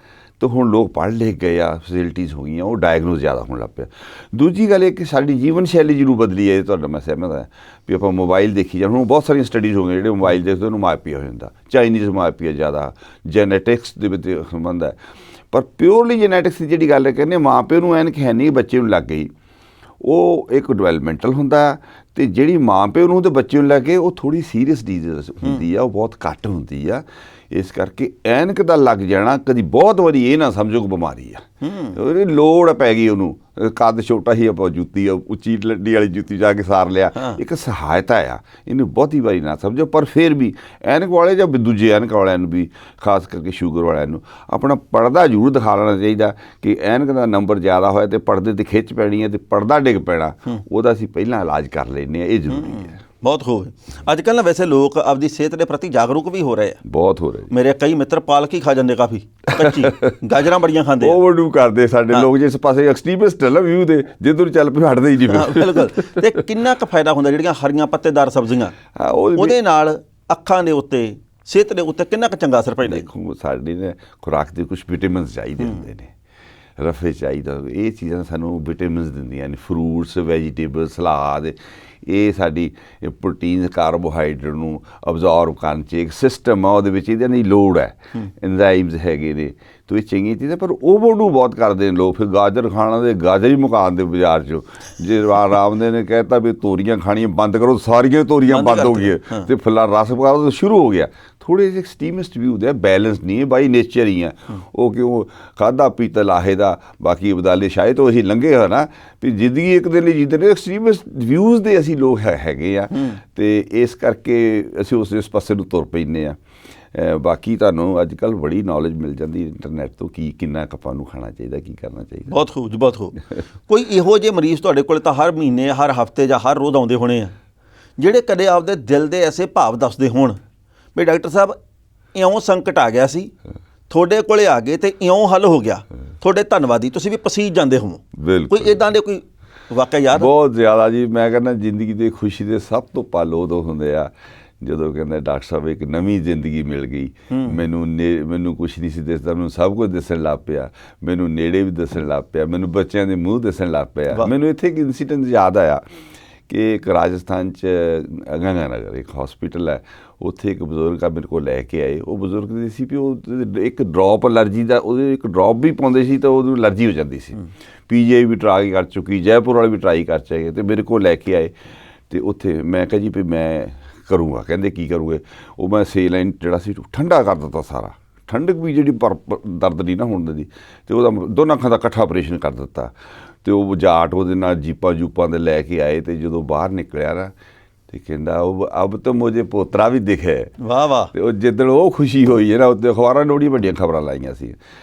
ਤਾਂ ਹੁਣ ਲੋਕ ਪੜ੍ਹ ਲਿਖ ਗਏ ਆ, ਫੈਸਿਲਿਟੀਜ਼ ਹੋ ਗਈਆਂ, ਉਹ ਡਾਇਗਨੋਸ ਜ਼ਿਆਦਾ ਹੋਣ ਲੱਗ ਪਿਆ। ਦੂਜੀ ਗੱਲ ਇਹ ਕਿ ਸਾਡੀ ਜੀਵਨ ਸ਼ੈਲੀ ਜ਼ਰੂਰ ਬਦਲੀ ਹੈ, ਤੁਹਾਡਾ ਮੈਂ ਸਹਿਮਤ ਹਾਂ ਵੀ ਆਪਾਂ ਮੋਬਾਈਲ ਦੇਖੀ ਜਾਂ ਹੁਣ ਬਹੁਤ ਸਾਰੀਆਂ ਸਟੱਡੀਜ਼ ਹੋ ਗਈਆਂ ਜਿਹੜੇ ਮੋਬਾਈਲ ਦੇਖਦੇ ਉਹਨੂੰ ਮਾਇਓਪੀਆ ਹੋ ਜਾਂਦਾ, ਚਾਈਨੀਜ਼ ਮਾਇਓਪੀਆ ਜ਼ਿਆਦਾ, ਜੈਨੇਟਿਕਸ ਦੇ ਵਿੱਚ ਸੰਬੰਧ ਹੈ। ਪਰ ਪਿਓਰਲੀ ਜੈਨੇਟਿਕਸ ਦੀ ਜਿਹੜੀ ਗੱਲ ਕਹਿੰਦੇ ਮਾਂ ਪਿਓ ਨੂੰ ਐਨਕ ਹੈ ਨਹੀਂ, ਬੱਚੇ ਨੂੰ ਲੱਗ ਗਈ, ਉਹ ਇੱਕ ਡਿਵੈਲਪਮੈਂਟਲ ਹੁੰਦਾ। ਅਤੇ ਜਿਹੜੀ ਮਾਂ ਪਿਓ ਨੂੰ ਅਤੇ ਬੱਚੇ ਨੂੰ ਲੈ ਕੇ ਉਹ ਥੋੜ੍ਹੀ ਸੀਰੀਅਸ ਡਿਜ਼ੀਜ਼ ਹੁੰਦੀ ਆ, ਉਹ ਬਹੁਤ ਘੱਟ ਹੁੰਦੀ ਆ। ਇਸ ਕਰਕੇ ਐਨਕ ਦਾ ਲੱਗ ਜਾਣਾ ਕਦੀ ਬਹੁਤ ਵਾਰੀ ਇਹ ਨਾ ਸਮਝੋ ਕਿ ਬਿਮਾਰੀ ਆ, ਉਹਦੀ ਲੋੜ ਪੈ ਗਈ ਉਹਨੂੰ। ਕੱਦ ਛੋਟਾ ਹੀ ਆਪਾਂ ਜੁੱਤੀ ਉੱਚੀ ਲੱਡੀ ਵਾਲੀ ਜੁੱਤੀ ਜਾ ਕੇ ਸਾਰ ਲਿਆ, ਇੱਕ ਸਹਾਇਤਾ ਆ, ਇਹਨੂੰ ਬਹੁਤੀ ਵਾਰੀ ਨਾ ਸਮਝੋ। ਪਰ ਫਿਰ ਵੀ ਐਨਕ ਵਾਲੇ ਜਾਂ ਦੂਜੇ ਐਨਕ ਵਾਲਿਆਂ ਨੂੰ ਵੀ, ਖਾਸ ਕਰਕੇ ਸ਼ੂਗਰ ਵਾਲਿਆਂ ਨੂੰ, ਆਪਣਾ ਪਰਦਾ ਜ਼ਰੂਰ ਦਿਖਾ ਲੈਣਾ ਚਾਹੀਦਾ ਕਿ ਐਨਕ ਦਾ ਨੰਬਰ ਜ਼ਿਆਦਾ ਹੋਇਆ ਅਤੇ ਪਰਦੇ 'ਤੇ ਖਿੱਚ ਪੈਣੀ ਹੈ ਅਤੇ ਪਰਦਾ ਡਿੱਗ ਪੈਣਾ, ਉਹਦਾ ਅਸੀਂ ਪਹਿਲਾਂ ਇਲਾਜ ਕਰ ਲੈਂਦੇ ਹਾਂ। ਇਹ ਜ਼ਰੂਰੀ ਹੈ। ਬਹੁਤ ਖੂਬ। ਅੱਜ ਕੱਲ੍ਹ ਨਾ ਵੈਸੇ ਲੋਕ ਆਪਦੀ ਸਿਹਤ ਦੇ ਪ੍ਰਤੀ ਜਾਗਰੂਕ ਵੀ ਹੋ ਰਹੇ ਆ, ਬਹੁਤ ਹੋ ਰਹੇ। ਮੇਰੇ ਕਈ ਮਿੱਤਰ ਪਾਲਕ ਹੀ ਖਾ ਜਾਂਦੇ, ਕਾਫੀ ਕੱਚੀ ਗਾਜਰਾਂ ਬੜੀਆਂ ਖਾਂਦੇ, ਓਵਰਡੂ ਕਰਦੇ ਸਾਡੇ ਲੋਕ। ਜਿਸ ਪਾਸੇ ਐਕਸਟ੍ਰੀਮਿਸਟ ਹੈ ਨਾ ਵਿਊ ਦੇ, ਜਿੱਧਰ ਚੱਲ ਪਏ ਹਟਦੇ ਹੀ ਨਹੀਂ। ਬਿਲਕੁਲ। ਅਤੇ ਕਿੰਨਾ ਕੁ ਫਾਇਦਾ ਹੁੰਦਾ ਜਿਹੜੀਆਂ ਹਰੀਆਂ ਪੱਤੇਦਾਰ ਸਬਜ਼ੀਆਂ, ਉਹਦੇ ਨਾਲ ਅੱਖਾਂ ਦੇ ਉੱਤੇ, ਸਿਹਤ ਦੇ ਉੱਤੇ ਕਿੰਨਾ ਕੁ ਚੰਗਾ ਅਸਰ ਪੈਂਦਾ? ਦੇਖੋ ਸਾਡੀ ਨੇ ਖੁਰਾਕ ਦੇ ਕੁਛ ਵਿਟਾਮਿਨਸ ਚਾਹੀਦੇ ਹੁੰਦੇ ਨੇ, ਰਫੇ ਚਾਹੀਦਾ, ਇਹ ਚੀਜ਼ਾਂ ਸਾਨੂੰ ਵਿਟਾਮਿਨਸ ਦਿੰਦੀਆਂ ਨੇ। ਫਰੂਟਸ, ਵੈਜੀਟੇਬਲ, ਸਲਾਦ, ਇਹ ਸਾਡੀ ਪ੍ਰੋਟੀਨ, ਕਾਰਬੋਹਾਈਡਰੇਟ ਨੂੰ ਅਬਜ਼ੋਰਬ ਕਰਨ 'ਚ ਇੱਕ ਸਿਸਟਮ ਆ, ਉਹਦੇ ਵਿੱਚ ਇਹਦੇ ਦੀ ਲੋੜ ਹੈ, ਐਂਜ਼ਾਈਮਸ ਹੈਗੇ ਨੇ, ਤਾਂ ਇਹ ਚੰਗੀਆਂ ਚੀਜ਼ਾਂ। ਪਰ ਓਵਰਡੂ ਬਹੁਤ ਕਰਦੇ ਨੇ ਲੋਕ। ਫਿਰ ਗਾਜਰ ਖਾਣਾ ਦੇ ਗਾਜਰ ਹੀ ਮੁਕਾਉਣ ਦੇ ਬਾਜ਼ਾਰ 'ਚੋਂ। ਜੇ ਰਾਮਦੇਵ ਨੇ ਕਹਿਤਾ ਵੀ ਤੋਰੀਆਂ ਖਾਣੀਆਂ ਬੰਦ ਕਰੋ, ਸਾਰੀਆਂ ਤੋਰੀਆਂ ਬੰਦ ਹੋ ਗਈਆਂ, ਅਤੇ ਫੁੱਲਾਂ ਰਸ ਪਕਾ ਦਿਓ, ਸ਼ੁਰੂ ਹੋ ਗਿਆ। ਥੋੜ੍ਹੇ ਜਿਹੇ ਐਕਸਟ੍ਰੀਮਿਸਟ ਵੀ ਹੁੰਦੇ ਆ, ਬੈਲੈਂਸ ਨਹੀਂ ਹੈ, ਬਾਈ ਨੇਚਰ ਹੀ ਆ ਉਹ। ਕਿਉਂ ਖਾਧਾ ਪੀਤਾ ਲਾਹੇ ਦਾ, ਬਾਕੀ ਬਦਾਲੇ ਸ਼ਾਇਦ ਉਹ ਅਸੀਂ ਲੰਘੇ ਹੋਏ ਨਾ ਵੀ ਜ਼ਿੰਦਗੀ ਇੱਕ ਦਿਨ ਲਈ ਜੀਤੇ ਨੇ। ਐਕਸਟ੍ਰੀਮਿਸਟ ਵਿਊਜ਼ ਦੇ ਅਸੀਂ ਲੋਕ ਹੈਗੇ ਆ, ਅਤੇ ਇਸ ਕਰਕੇ ਅਸੀਂ ਉਸ ਪਾਸੇ ਨੂੰ ਤੁਰ ਪੈਂਦੇ ਹਾਂ। ਬਾਕੀ ਤੁਹਾਨੂੰ ਅੱਜ ਕੱਲ੍ਹ ਬੜੀ ਨੌਲੇਜ ਮਿਲ ਜਾਂਦੀ ਇੰਟਰਨੈਟ ਤੋਂ, ਕਿੰਨਾ ਆਪਾਂ ਨੂੰ ਖਾਣਾ ਚਾਹੀਦਾ, ਕੀ ਕਰਨਾ ਚਾਹੀਦਾ। ਬਹੁਤ ਖੂਬ ਜੀ, ਬਹੁਤ ਖੂਬ। ਕੋਈ ਇਹੋ ਜਿਹੇ ਮਰੀਜ਼ ਤੁਹਾਡੇ ਕੋਲ ਤਾਂ ਹਰ ਮਹੀਨੇ, ਹਰ ਹਫ਼ਤੇ ਜਾਂ ਹਰ ਰੋਜ਼ ਆਉਂਦੇ ਹੋਣੇ ਆ, ਜਿਹੜੇ ਕਦੇ ਆਪਦੇ ਦਿਲ ਦੇ ਐਸੇ ਭਾਵ ਦੱਸਦੇ ਹੋਣ ਵੀ ਡਾਕਟਰ ਸਾਹਿਬ ਇਉਂ ਸੰਕਟ ਆ ਗਿਆ ਸੀ, ਤੁਹਾਡੇ ਕੋਲੇ ਆ ਗਏ ਅਤੇ ਇਉਂ ਹੱਲ ਹੋ ਗਿਆ, ਤੁਹਾਡੇ ਧੰਨਵਾਦੀ, ਤੁਸੀਂ ਵੀ ਪਸੀਜ ਜਾਂਦੇ ਹੋ? ਬਿਲਕੁਲ। ਕੋਈ ਇੱਦਾਂ ਦੇ ਕੋਈ ਵਾਕਿਆ ਯਾਦ? ਬਹੁਤ ਜ਼ਿਆਦਾ ਜੀ। ਮੈਂ ਕਹਿੰਦਾ ਜ਼ਿੰਦਗੀ ਦੇ ਖੁਸ਼ੀ ਦੇ ਸਭ ਤੋਂ ਪਲ ਉਦੋਂ ਹੁੰਦੇ ਆ ਜਦੋਂ ਕਹਿੰਦਾ ਡਾਕਟਰ ਸਾਹਿਬ ਇੱਕ ਨਵੀਂ ਜ਼ਿੰਦਗੀ ਮਿਲ ਗਈ, ਮੈਨੂੰ ਕੁਛ ਨਹੀਂ ਸੀ ਦਿਸਦਾ, ਮੈਨੂੰ ਸਭ ਕੁਝ ਦਿਸਣ ਲੱਗ ਪਿਆ, ਮੈਨੂੰ ਨੇੜੇ ਵੀ ਦਿਸਣ ਲੱਗ ਪਿਆ, ਮੈਨੂੰ ਬੱਚਿਆਂ ਦੇ ਮੂੰਹ ਦਿਸਣ ਲੱਗ ਪਿਆ। ਮੈਨੂੰ ਇੱਥੇ ਇੱਕ ਇੰਸੀਡੈਂਟ ਯਾਦ ਆਇਆ ਕਿ ਇੱਕ ਰਾਜਸਥਾਨ 'ਚ ਗੰਗਾ ਨਗਰ ਇੱਕ ਹੌਸਪੀਟਲ ਹੈ, ਉੱਥੇ ਇੱਕ ਬਜ਼ੁਰਗ ਆ ਮੇਰੇ ਕੋਲ ਲੈ ਕੇ ਆਏ। ਉਹ ਬਜ਼ੁਰਗ ਦੀ ਸੀ ਵੀ ਉਹ ਇੱਕ ਡਰੋਪ ਅਲਰਜੀ ਦਾ, ਉਹਦੇ ਇੱਕ ਡਰੋਪ ਵੀ ਪਾਉਂਦੇ ਸੀ ਤਾਂ ਉਹਨੂੰ ਅਲਰਜੀ ਹੋ ਜਾਂਦੀ ਸੀ। PGI ਵੀ ਟਰਾਈ ਕਰ ਚੁੱਕੀ, ਜੈਪੁਰ ਵਾਲੇ ਵੀ ਟਰਾਈ ਕਰ ਚੁੱਕੇ, ਅਤੇ ਮੇਰੇ ਕੋਲ ਲੈ ਕੇ ਆਏ। ਅਤੇ ਉੱਥੇ ਮੈਂ ਕਿਹਾ ਜੀ ਵੀ ਮੈਂ ਕਰੂੰਗਾ। ਕਹਿੰਦੇ ਕੀ ਕਰੂਗੇ? ਉਹ ਮੈਂ ਸੇਲਾਈਨ ਜਿਹੜਾ ਸੀ ਠੰਡਾ ਕਰ ਦਿੱਤਾ ਸਾਰਾ, ਠੰਡਕ ਵੀ ਜਿਹੜੀ ਪਰ ਦਰਦ ਨਹੀਂ ਨਾ ਹੋਣ ਦਿੰਦੀ, ਅਤੇ ਉਹਦਾ ਦੋਨਾਂ ਅੱਖਾਂ ਦਾ ਇਕੱਠਾ ਆਪਰੇਸ਼ਨ ਕਰ ਦਿੱਤਾ। ਅਤੇ ਉਹ ਜਾਟ ਉਹਦੇ ਨਾਲ ਜੀਪਾਂ ਜੂਪਾਂ ਦੇ ਲੈ ਕੇ ਆਏ, ਅਤੇ ਜਦੋਂ ਬਾਹਰ ਨਿਕਲਿਆ ਨਾ ਅਤੇ ਕਹਿੰਦਾ ਉਹ ਅਬ ਤਾਂ ਮੁਝੇ ਪੋਤਰਾ ਵੀ ਦਿਖੇ। ਵਾਹ ਵਾਹ। ਅਤੇ ਉਹ ਜਿੱਦਣ ਉਹ ਖੁਸ਼ੀ ਹੋਈ ਹੈ ਨਾ, ਉੱਤੇ ਅਖਬਾਰਾਂ ਨੇ ਬੜੀਆਂ ਵੱਡੀਆਂ ਖਬਰਾਂ ਲਾਈਆਂ ਸੀ।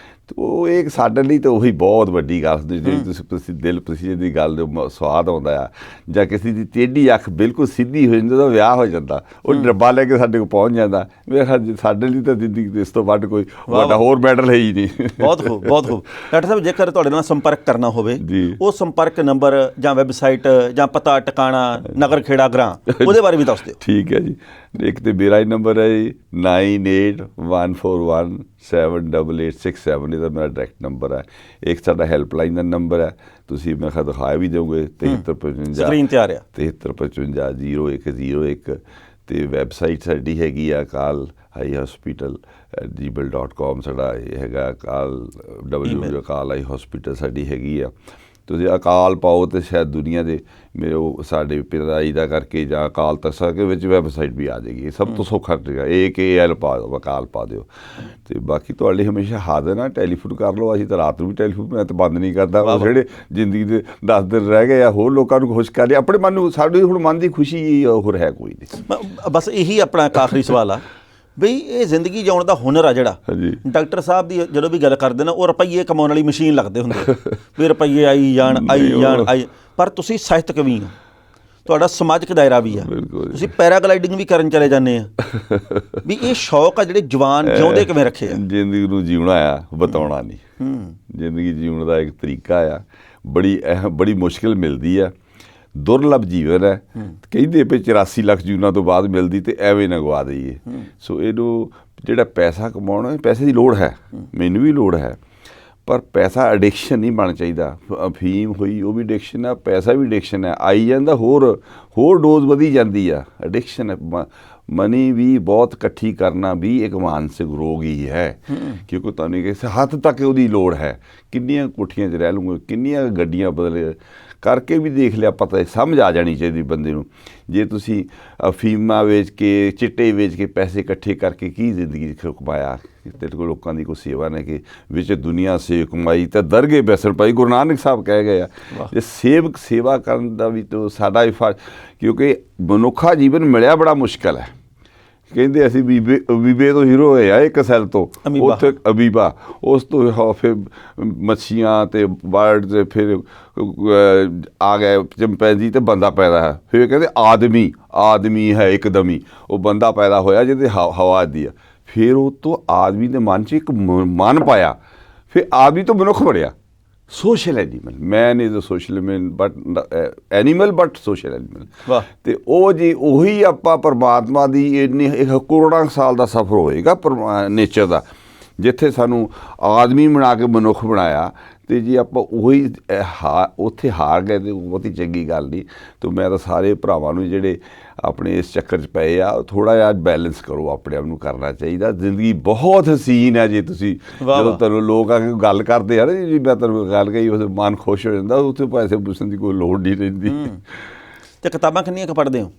ਤੇ ਉਹ ਇੱਕ ਸਾਡੇ ਲਈ ਤਾਂ ਉਹੀ ਬਹੁਤ ਵੱਡੀ ਗੱਲ ਹੁੰਦੀ ਜਿਹੜੀ ਤੁਸੀਂ ਦਿਲ ਪ੍ਰਸੀਜੇ ਦੀ ਗੱਲ ਦੇ ਸਵਾਦ ਆਉਂਦਾ ਆ, ਜਾਂ ਕਿਸੇ ਦੀ ਟੇਢੀ ਅੱਖ ਬਿਲਕੁਲ ਸਿੱਧੀ ਹੋ ਜਾਂਦੀ, ਉਹਦਾ ਵਿਆਹ ਹੋ ਜਾਂਦਾ, ਉਹ ਡੱਬਾ ਲੈ ਕੇ ਸਾਡੇ ਕੋਲ ਪਹੁੰਚ ਜਾਂਦਾ। ਮੇਰੇ ਖਿਆਲ ਸਾਡੇ ਲਈ ਤਾਂ ਜ਼ਿੰਦਗੀ ਇਸ ਤੋਂ ਵੱਧ ਕੋਈ ਵੱਡਾ ਹੋਰ ਮੈਡਲ ਹੈ ਹੀ ਨਹੀਂ। ਬਹੁਤ ਖੂਬ, ਬਹੁਤ ਖੂਬ। ਡਾਕਟਰ ਸਾਹਿਬ, ਜੇਕਰ ਤੁਹਾਡੇ ਨਾਲ ਸੰਪਰਕ ਕਰਨਾ ਹੋਵੇ, ਉਹ ਸੰਪਰਕ ਨੰਬਰ ਜਾਂ ਵੈਬਸਾਈਟ ਜਾਂ ਪਤਾ ਟਿਕਾਣਾ ਨਗਰ ਖੇੜਾ ਗ੍ਰਾਂ, ਉਹਦੇ ਬਾਰੇ ਵੀ ਦੱਸ ਦਿਓ। ਠੀਕ ਹੈ ਜੀ। ਇੱਕ ਤਾਂ ਮੇਰਾ ਹੀ ਨੰਬਰ ਹੈ ਜੀ 9814178867, ਇਹਦਾ ਮੇਰਾ ਡਾਇਰੈਕਟ ਨੰਬਰ ਹੈ। ਇੱਕ ਸਾਡਾ ਹੈਲਪਲਾਈਨ ਦਾ ਨੰਬਰ ਹੈ, ਤੁਸੀਂ ਮੈਂ ਖਿਆਲ ਦਿਖਾਇਆ ਵੀ ਦਿਓਗੇ, 7355 ਸਕਰੀਨ ਤੇ ਆ ਰਿਹਾ 73550101। ਅਤੇ ਵੈਬਸਾਈਟ ਸਾਡੀ ਹੈਗੀ ਆ ਅਕਾਲ ਆਈ ਹਸਪੀਟਲ gmail.com, ਸਾਡਾ ਇਹ ਹੈਗਾ ਅਕਾਲ ਅਕਾਲ ਆਈ ਹਸਪੀਟਲ ਸਾਡੀ ਹੈਗੀ ਆ। ਤੁਸੀਂ ਅਕਾਲ ਪਾਓ ਅਤੇ ਸ਼ਾਇਦ ਦੁਨੀਆ ਦੇ ਮੇਰੇ ਉਹ ਸਾਡੇ ਪਿਤਾ ਜੀ ਦਾ ਕਰਕੇ ਜਾਂ ਅਕਾਲ ਤਖਤ ਸਾਹਿਬ ਦੇ ਵਿੱਚ ਵੈਬਸਾਈਟ ਵੀ ਆ ਜਾਏਗੀ। ਸਭ ਤੋਂ ਸੌਖਾ ਤਰੀਕਾ AKL ਪਾ ਦਿਓ, ਅਕਾਲ ਪਾ ਦਿਓ। ਅਤੇ ਬਾਕੀ ਤੁਹਾਡੇ ਹਮੇਸ਼ਾ ਹਾਜ਼ਰ ਆ, ਟੈਲੀਫੋਨ ਕਰ ਲਓ। ਅਸੀਂ ਤਾਂ ਰਾਤ ਨੂੰ ਵੀ ਟੈਲੀਫੋਨ ਮੈਂ ਤਾਂ ਬੰਦ ਨਹੀਂ ਕਰਦਾ। ਉਹ ਜਿਹੜੇ ਜ਼ਿੰਦਗੀ ਦੇ 10 ਦਿਨ ਰਹਿ ਗਏ ਆ, ਹੋਰ ਲੋਕਾਂ ਨੂੰ ਖੁਸ਼ ਕਰ ਲਿਆ, ਆਪਣੇ ਮਨ ਨੂੰ, ਸਾਡੀ ਹੁਣ ਮਨ ਦੀ ਖੁਸ਼ੀ ਹੋਰ ਹੈ ਕੋਈ ਨਹੀਂ। ਬਸ ਇਹੀ ਆਪਣਾ ਇੱਕ ਆਖਰੀ ਸਵਾਲ ਆ ਬਈ, ਇਹ ਜ਼ਿੰਦਗੀ ਜਿਉਣ ਦਾ ਹੁਨਰ ਆ ਜਿਹੜਾ, ਡਾਕਟਰ ਸਾਹਿਬ ਦੀ ਜਦੋਂ ਵੀ ਗੱਲ ਕਰਦੇ ਨਾ, ਉਹ ਰੁਪਈਏ ਕਮਾਉਣ ਵਾਲੀ ਮਸ਼ੀਨ ਲੱਗਦੇ ਹੁੰਦੇ ਵੀ ਰੁਪਈਏ ਆਈ ਜਾਣ ਆਈ ਜਾਣ ਆਈ। ਪਰ ਤੁਸੀਂ ਸਾਹਿਤਕ ਵੀ ਹੋ, ਤੁਹਾਡਾ ਸਮਾਜਿਕ ਦਾਇਰਾ ਵੀ ਆ, ਤੁਸੀਂ ਪੈਰਾਗਲਾਈਡਿੰਗ ਵੀ ਕਰਨ ਚਲੇ ਜਾਂਦੇ ਆ। ਵੀ ਇਹ ਸ਼ੌਕ ਆ ਜਿਹੜੇ ਜਵਾਨ ਜਿਉਂਦੇ ਕਿਵੇਂ ਰੱਖੇ ਆ? ਜ਼ਿੰਦਗੀ ਨੂੰ ਜਿਉਣਾ ਆ, ਬਤਾਉਣਾ ਨਹੀਂ। ਜ਼ਿੰਦਗੀ ਜਿਉਣ ਦਾ ਇੱਕ ਤਰੀਕਾ ਆ, ਬੜੀ ਮੁਸ਼ਕਿਲ ਮਿਲਦੀ ਆ, ਦੁਰਲਭ ਜੀਵਨ ਹੈ। ਕਹਿੰਦੇ ਪਏ 84 ਲੱਖ ਜੂਨਾਂ ਤੋਂ ਬਾਅਦ ਮਿਲਦੀ, ਅਤੇ ਐਵੇਂ ਨਾ ਗਵਾ ਦਈਏ। ਸੋ ਇਹਨੂੰ ਜਿਹੜਾ ਪੈਸਾ ਕਮਾਉਣਾ, ਪੈਸੇ ਦੀ ਲੋੜ ਹੈ, ਮੈਨੂੰ ਵੀ ਲੋੜ ਹੈ, ਪਰ ਪੈਸਾ ਐਡਿਕਸ਼ਨ ਨਹੀਂ ਬਣਨਾ ਚਾਹੀਦਾ। ਅਫੀਮ ਹੋਈ ਉਹ ਵੀ ਐਡਿਕਸ਼ਨ ਹੈ, ਪੈਸਾ ਵੀ ਐਡਿਕਸ਼ਨ ਹੈ, ਆਈ ਜਾਂਦਾ ਹੋਰ ਡੋਜ਼ ਵਧੀ ਜਾਂਦੀ ਆ, ਐਡਿਕਸ਼ਨ ਹੈ। ਮਨੀ ਵੀ ਬਹੁਤ ਇਕੱਠੀ ਕਰਨਾ ਵੀ ਇੱਕ ਮਾਨਸਿਕ ਰੋਗ ਹੀ ਹੈ, ਕਿਉਂਕਿ ਤੁਹਾਨੂੰ ਕਿਸੇ ਹੱਦ ਤੱਕ ਉਹਦੀ ਲੋੜ ਹੈ। ਕਿੰਨੀਆਂ ਕੋਠੀਆਂ 'ਚ ਰਹਿ ਲੂੰਗੇ, ਕਿੰਨੀਆਂ ਗੱਡੀਆਂ ਬਦਲ ਕਰਕੇ ਵੀ ਦੇਖ ਲਿਆ, ਪਤਾ ਸਮਝ ਆ ਜਾਣੀ ਚਾਹੀਦੀ ਬੰਦੇ ਨੂੰ। ਜੇ ਤੁਸੀਂ ਅਫੀਮਾਂ ਵੇਚ ਕੇ, ਚਿੱਟੇ ਵੇਚ ਕੇ ਪੈਸੇ ਇਕੱਠੇ ਕਰਕੇ ਕੀ ਜ਼ਿੰਦਗੀ ਕਮਾਇਆ? ਤੇਰੇ ਕੋਲ ਲੋਕਾਂ ਦੀ ਕੋਈ ਸੇਵਾ ਨੇ ਕਿ ਵਿੱਚ ਦੁਨੀਆ ਸੇ ਕਮਾਈ ਤਾਂ ਦਰਗੇ ਬੈਸਣ ਪਾਈ, ਗੁਰੂ ਨਾਨਕ ਸਾਹਿਬ ਕਹਿ ਗਏ ਆ। ਜੇ ਸੇਵਕ ਸੇਵਾ ਕਰਨ ਦਾ ਵੀ ਤਾਂ ਸਾਡਾ ਹੀ ਫਰਜ਼, ਕਿਉਂਕਿ ਮਨੁੱਖਾ ਜੀਵਨ ਮਿਲਿਆ ਬੜਾ ਮੁਸ਼ਕਿਲ ਹੈ। ਕਹਿੰਦੇ ਅਸੀਂ ਅਬੀਬੇ ਤੋਂ ਹੀਰੋ ਹੋਏ ਆ, ਇੱਕ ਸੈੱਲ ਤੋਂ, ਉੱਥੇ ਅਬੀਬਾ, ਉਸ ਤੋਂ ਫਿਰ ਮੱਛੀਆਂ ਅਤੇ ਬਰਡ, ਅਤੇ ਫਿਰ ਆ ਗਏ ਚੰਪੈਂਜੀ ਅਤੇ ਬੰਦਾ ਪੈਦਾ ਹੈ। ਫਿਰ ਕਹਿੰਦੇ ਆਦਮੀ ਹੈ ਇੱਕਦਮੀ, ਉਹ ਬੰਦਾ ਪੈਦਾ ਹੋਇਆ ਜਿਹਦੇ ਹਵਾ ਦੀ ਆ। ਫਿਰ ਉਹ ਤੋਂ ਆਦਮੀ ਦੇ ਮਨ 'ਚ ਇੱਕ ਮਨ ਪਾਇਆ, ਫਿਰ ਆਦਮੀ ਤੋਂ ਮਨੁੱਖ ਬਣਿਆ। Social animal, man is a social animal but social animal. ਅਤੇ ਉਹ ਜੀ ਉਹੀ ਆਪਾਂ ਪਰਮਾਤਮਾ ਦੀ ਇੰਨੀ ਕਰੋੜਾਂ ਸਾਲ ਦਾ ਸਫ਼ਰ ਹੋਏਗਾ ਨੇਚਰ ਦਾ, ਜਿੱਥੇ ਸਾਨੂੰ ਆਦਮੀ ਬਣਾ ਕੇ ਮਨੁੱਖ ਬਣਾਇਆ। ਅਤੇ ਜੇ ਆਪਾਂ ਉਹੀ ਉੱਥੇ ਹਾਰ ਗਏ ਤਾਂ ਬਹੁਤੀ ਚੰਗੀ ਗੱਲ ਨਹੀਂ। ਅਤੇ ਮੈਂ ਤਾਂ ਸਾਰੇ ਭਰਾਵਾਂ ਨੂੰ ਜਿਹੜੇ ਆਪਣੇ ਇਸ ਚੱਕਰ 'ਚ ਪਏ ਆ, ਥੋੜ੍ਹਾ ਜਿਹਾ ਬੈਲੈਂਸ ਕਰੋ, ਆਪਣੇ ਆਪ ਨੂੰ ਕਰਨਾ ਚਾਹੀਦਾ। ਜ਼ਿੰਦਗੀ ਬਹੁਤ ਹਸੀਨ ਹੈ। ਜੇ ਤੁਸੀਂ ਜਦੋਂ ਤੁਹਾਨੂੰ ਲੋਕ ਆ ਕੇ ਗੱਲ ਕਰਦੇ ਆ ਨਾ, ਜੀ ਮੈਂ ਤੁਹਾਨੂੰ ਗੱਲ ਕਹੀ, ਉਸ ਮਨ ਖੁਸ਼ ਹੋ ਜਾਂਦਾ, ਉੱਥੇ ਪੈਸੇ ਪੁੱਛਣ ਦੀ ਕੋਈ ਲੋੜ ਨਹੀਂ ਰਹਿੰਦੀ। ਅਤੇ ਕਿਤਾਬਾਂ ਕਿੰਨੀਆਂ ਕੁ ਪੜ੍ਹਦੇ ਹੋ?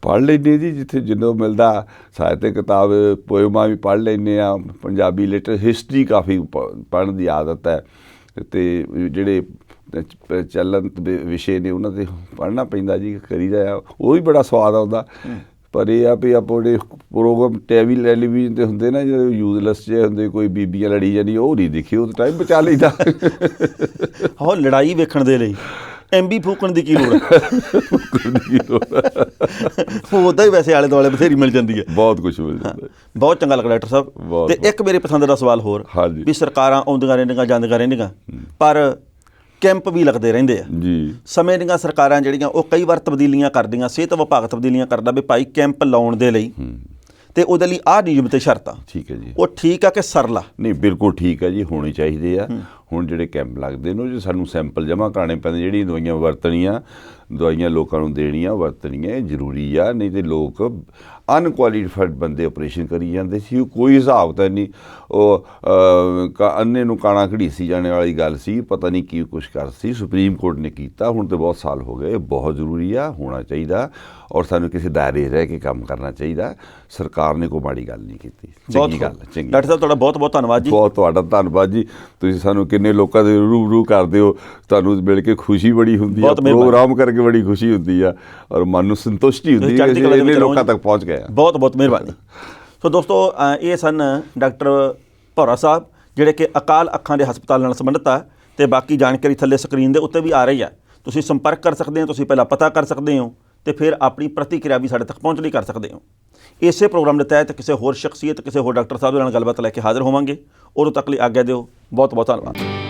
ਪੜ੍ਹ ਲੈਂਦੇ ਜੀ, ਜਿੱਥੇ ਜਦੋਂ ਮਿਲਦਾ। ਸਾਹਿਤਕ ਕਿਤਾਬ, ਪੋਇਮਾਂ ਵੀ ਪੜ੍ਹ ਲੈਂਦੇ ਆ, ਪੰਜਾਬੀ ਹਿਸਟਰੀ ਕਾਫੀ ਪੜ੍ਹਨ ਦੀ ਆਦਤ ਹੈ। ਅਤੇ ਜਿਹੜੇ ਚੱਲਣ ਦੇ ਵਿਸ਼ੇ ਨੇ ਉਹਨਾਂ 'ਤੇ ਪੜ੍ਹਨਾ ਪੈਂਦਾ ਜੀ, ਕਰੀਦਾ ਆ, ਉਹ ਵੀ ਬੜਾ ਸਵਾਦ ਆਉਂਦਾ। ਪਰ ਇਹ ਆ ਵੀ ਆਪਾਂ ਜਿਹੜੇ ਪ੍ਰੋਗਰਾਮ ਟੈਲੀਵਿਜ਼ਨ 'ਤੇ ਹੁੰਦੇ ਨਾ, ਜਿਹੜੇ ਯੂਜ਼ਲੈਸ ਜਿਹੇ ਹੁੰਦੇ, ਕੋਈ ਬੀਬੀਆਂ ਲੜੀ ਜਾਂਦੀ, ਉਹ ਨਹੀਂ ਦੇਖੀ, ਉਹ ਟਾਈਮ ਬਚਾ ਲਈਦਾ। ਉਹ ਲੜਾਈ ਵੇਖਣ ਦੇ ਲਈ MB ਫੂਕਣ ਦੀ ਕੀ ਲੋੜ ਹੈ? ਉਹਦਾ ਹੀ ਵੈਸੇ ਆਲੇ ਦੁਆਲੇ ਬਥੇਰੀ ਮਿਲ ਜਾਂਦੀ ਹੈ, ਬਹੁਤ ਕੁਛ ਮਿਲ ਜਾਂਦਾ। ਬਹੁਤ ਚੰਗਾ ਲੱਗਾ ਡਾਕਟਰ ਸਾਹਿਬ। ਅਤੇ ਇੱਕ ਮੇਰੇ ਪਸੰਦ ਦਾ ਸਵਾਲ ਹੋਰ, ਵੀ ਸਰਕਾਰਾਂ ਆਉਂਦੀਆਂ ਰਹਿੰਦੀਆਂ ਜਾਂਦੀਆਂ ਰਹਿੰਦੀਆਂ, ਪਰ ਕੈਂਪ ਵੀ ਲੱਗਦੇ ਰਹਿੰਦੇ ਆ ਜੀ। ਸਮੇਂ ਦੀਆਂ ਸਰਕਾਰਾਂ ਜਿਹੜੀਆਂ ਉਹ ਕਈ ਵਾਰ ਤਬਦੀਲੀਆਂ ਕਰਦੀਆਂ, ਸਿਹਤ ਵਿਭਾਗ ਤਬਦੀਲੀਆਂ ਕਰਦਾ ਵੀ ਭਾਈ ਕੈਂਪ ਲਾਉਣ ਦੇ ਲਈ, ਅਤੇ ਉਹਦੇ ਲਈ ਆਹ ਨਿਯਮ ਅਤੇ ਸ਼ਰਤਾਂ। ਠੀਕ ਹੈ ਜੀ, ਉਹ ਠੀਕ ਆ ਕਿ ਸਰਲ ਆ? ਨਹੀਂ, ਬਿਲਕੁਲ ਠੀਕ ਹੈ ਜੀ, ਹੋਣੇ ਚਾਹੀਦੇ ਆ। ਹੁਣ ਜਿਹੜੇ ਕੈਂਪ ਲੱਗਦੇ ਨੇ, ਉਹ ਸਾਨੂੰ ਸੈਂਪਲ ਜਮ੍ਹਾਂ ਕਰਾਉਣੇ ਪੈਂਦੇ, ਜਿਹੜੀਆਂ ਦਵਾਈਆਂ ਵਰਤਣੀਆਂ, ਦਵਾਈਆਂ ਲੋਕਾਂ ਨੂੰ ਦੇਣੀਆਂ, ਵਰਤਣੀਆਂ ਜ਼ਰੂਰੀ ਆ। ਨਹੀਂ ਤਾਂ ਲੋਕ ਅਨਕੁਆਲੀਫਾਈਡ ਬੰਦੇ ਆਪਰੇਸ਼ਨ ਕਰੀ ਜਾਂਦੇ ਸੀ, ਕੋਈ ਹਿਸਾਬ ਤਾਂ ਨਹੀਂ। ਉਹ ਅੰਨੇ ਨੂੰ ਕਾਣਾ ਘੜੀਸੀ ਜਾਣੇ ਵਾਲੀ ਗੱਲ ਸੀ, ਪਤਾ ਨਹੀਂ ਕੀ ਕੁਛ ਕਰ ਸੀ। ਸੁਪਰੀਮ ਕੋਰਟ ਨੇ ਕੀਤਾ, ਹੁਣ ਤਾਂ ਬਹੁਤ ਸਾਲ ਹੋ ਗਏ। ਬਹੁਤ ਜ਼ਰੂਰੀ ਆ, ਹੋਣਾ ਚਾਹੀਦਾ, ਔਰ ਸਾਨੂੰ ਕਿਸੇ ਦਾਇਰੇ ਰਹਿ ਕੇ ਕੰਮ ਕਰਨਾ ਚਾਹੀਦਾ। ਸਰਕਾਰ ਨੇ ਕੋਈ ਮਾੜੀ ਗੱਲ ਨਹੀਂ ਕੀਤੀ, ਚੰਗੀ ਗੱਲ ਹੈ। ਚੰਗੀ ਡਾਕਟਰ ਸਾਹਿਬ, ਤੁਹਾਡਾ ਬਹੁਤ ਬਹੁਤ ਧੰਨਵਾਦ ਜੀ। ਬਹੁਤ ਤੁਹਾਡਾ ਧੰਨਵਾਦ ਜੀ। ਤੁਸੀਂ ਸਾਨੂੰ ਕਿੰਨੇ ਲੋਕਾਂ ਦੇ ਰੂਬਰੂ ਕਰਦੇ ਹੋ, ਤੁਹਾਨੂੰ ਮਿਲ ਕੇ ਖੁਸ਼ੀ ਬੜੀ ਹੁੰਦੀ ਹੈ, ਪ੍ਰੋਗਰਾਮ ਕਰਕੇ ਬੜੀ ਖੁਸ਼ੀ ਹੁੰਦੀ ਆ, ਔਰ ਮਨ ਨੂੰ ਸੰਤੁਸ਼ਟੀ ਹੁੰਦੀ ਹੈ, ਇੰਨੇ ਲੋਕਾਂ ਤੱਕ ਪਹੁੰਚ ਗਏ। ਬਹੁਤ ਬਹੁਤ ਮਿਹਰਬਾਨੀ। ਸੋ ਦੋਸਤੋ, ਇਹ ਸਨ ਡਾਕਟਰ ਭੌਰਾ ਸਾਹਿਬ, ਜਿਹੜੇ ਕਿ ਅਕਾਲ ਅੱਖਾਂ ਦੇ ਹਸਪਤਾਲ ਨਾਲ ਸੰਬੰਧਿਤ ਆ, ਤੇ ਬਾਕੀ ਜਾਣਕਾਰੀ ਥੱਲੇ ਸਕਰੀਨ ਦੇ ਉੱਤੇ ਵੀ ਆ ਰਹੀ ਆ। ਤੁਸੀਂ ਸੰਪਰਕ ਕਰ ਸਕਦੇ ਹੋ, ਤੁਸੀਂ ਪਹਿਲਾਂ ਪਤਾ ਕਰ ਸਕਦੇ ਹੋ ਤੇ ਫਿਰ ਆਪਣੀ ਪ੍ਰਤੀਕਿਰਿਆ ਵੀ ਸਾਡੇ ਤੱਕ ਪਹੁੰਚਣੀ ਕਰ ਸਕਦੇ ਹੋ। ਇਸੇ ਪ੍ਰੋਗਰਾਮ ਦੇ ਤਹਿਤ ਕਿਸੇ ਹੋਰ ਸ਼ਖਸੀਅਤ, ਕਿਸੇ ਹੋਰ ਡਾਕਟਰ ਸਾਹਿਬ ਦੇ ਨਾਲ ਗੱਲਬਾਤ ਲੈ ਕੇ ਹਾਜ਼ਰ ਹੋਵਾਂਗੇ। ਉਦੋਂ ਤੱਕ ਲਈ ਆਗਿਆ ਦਿਓ। ਬਹੁਤ ਬਹੁਤ ਧੰਨਵਾਦ।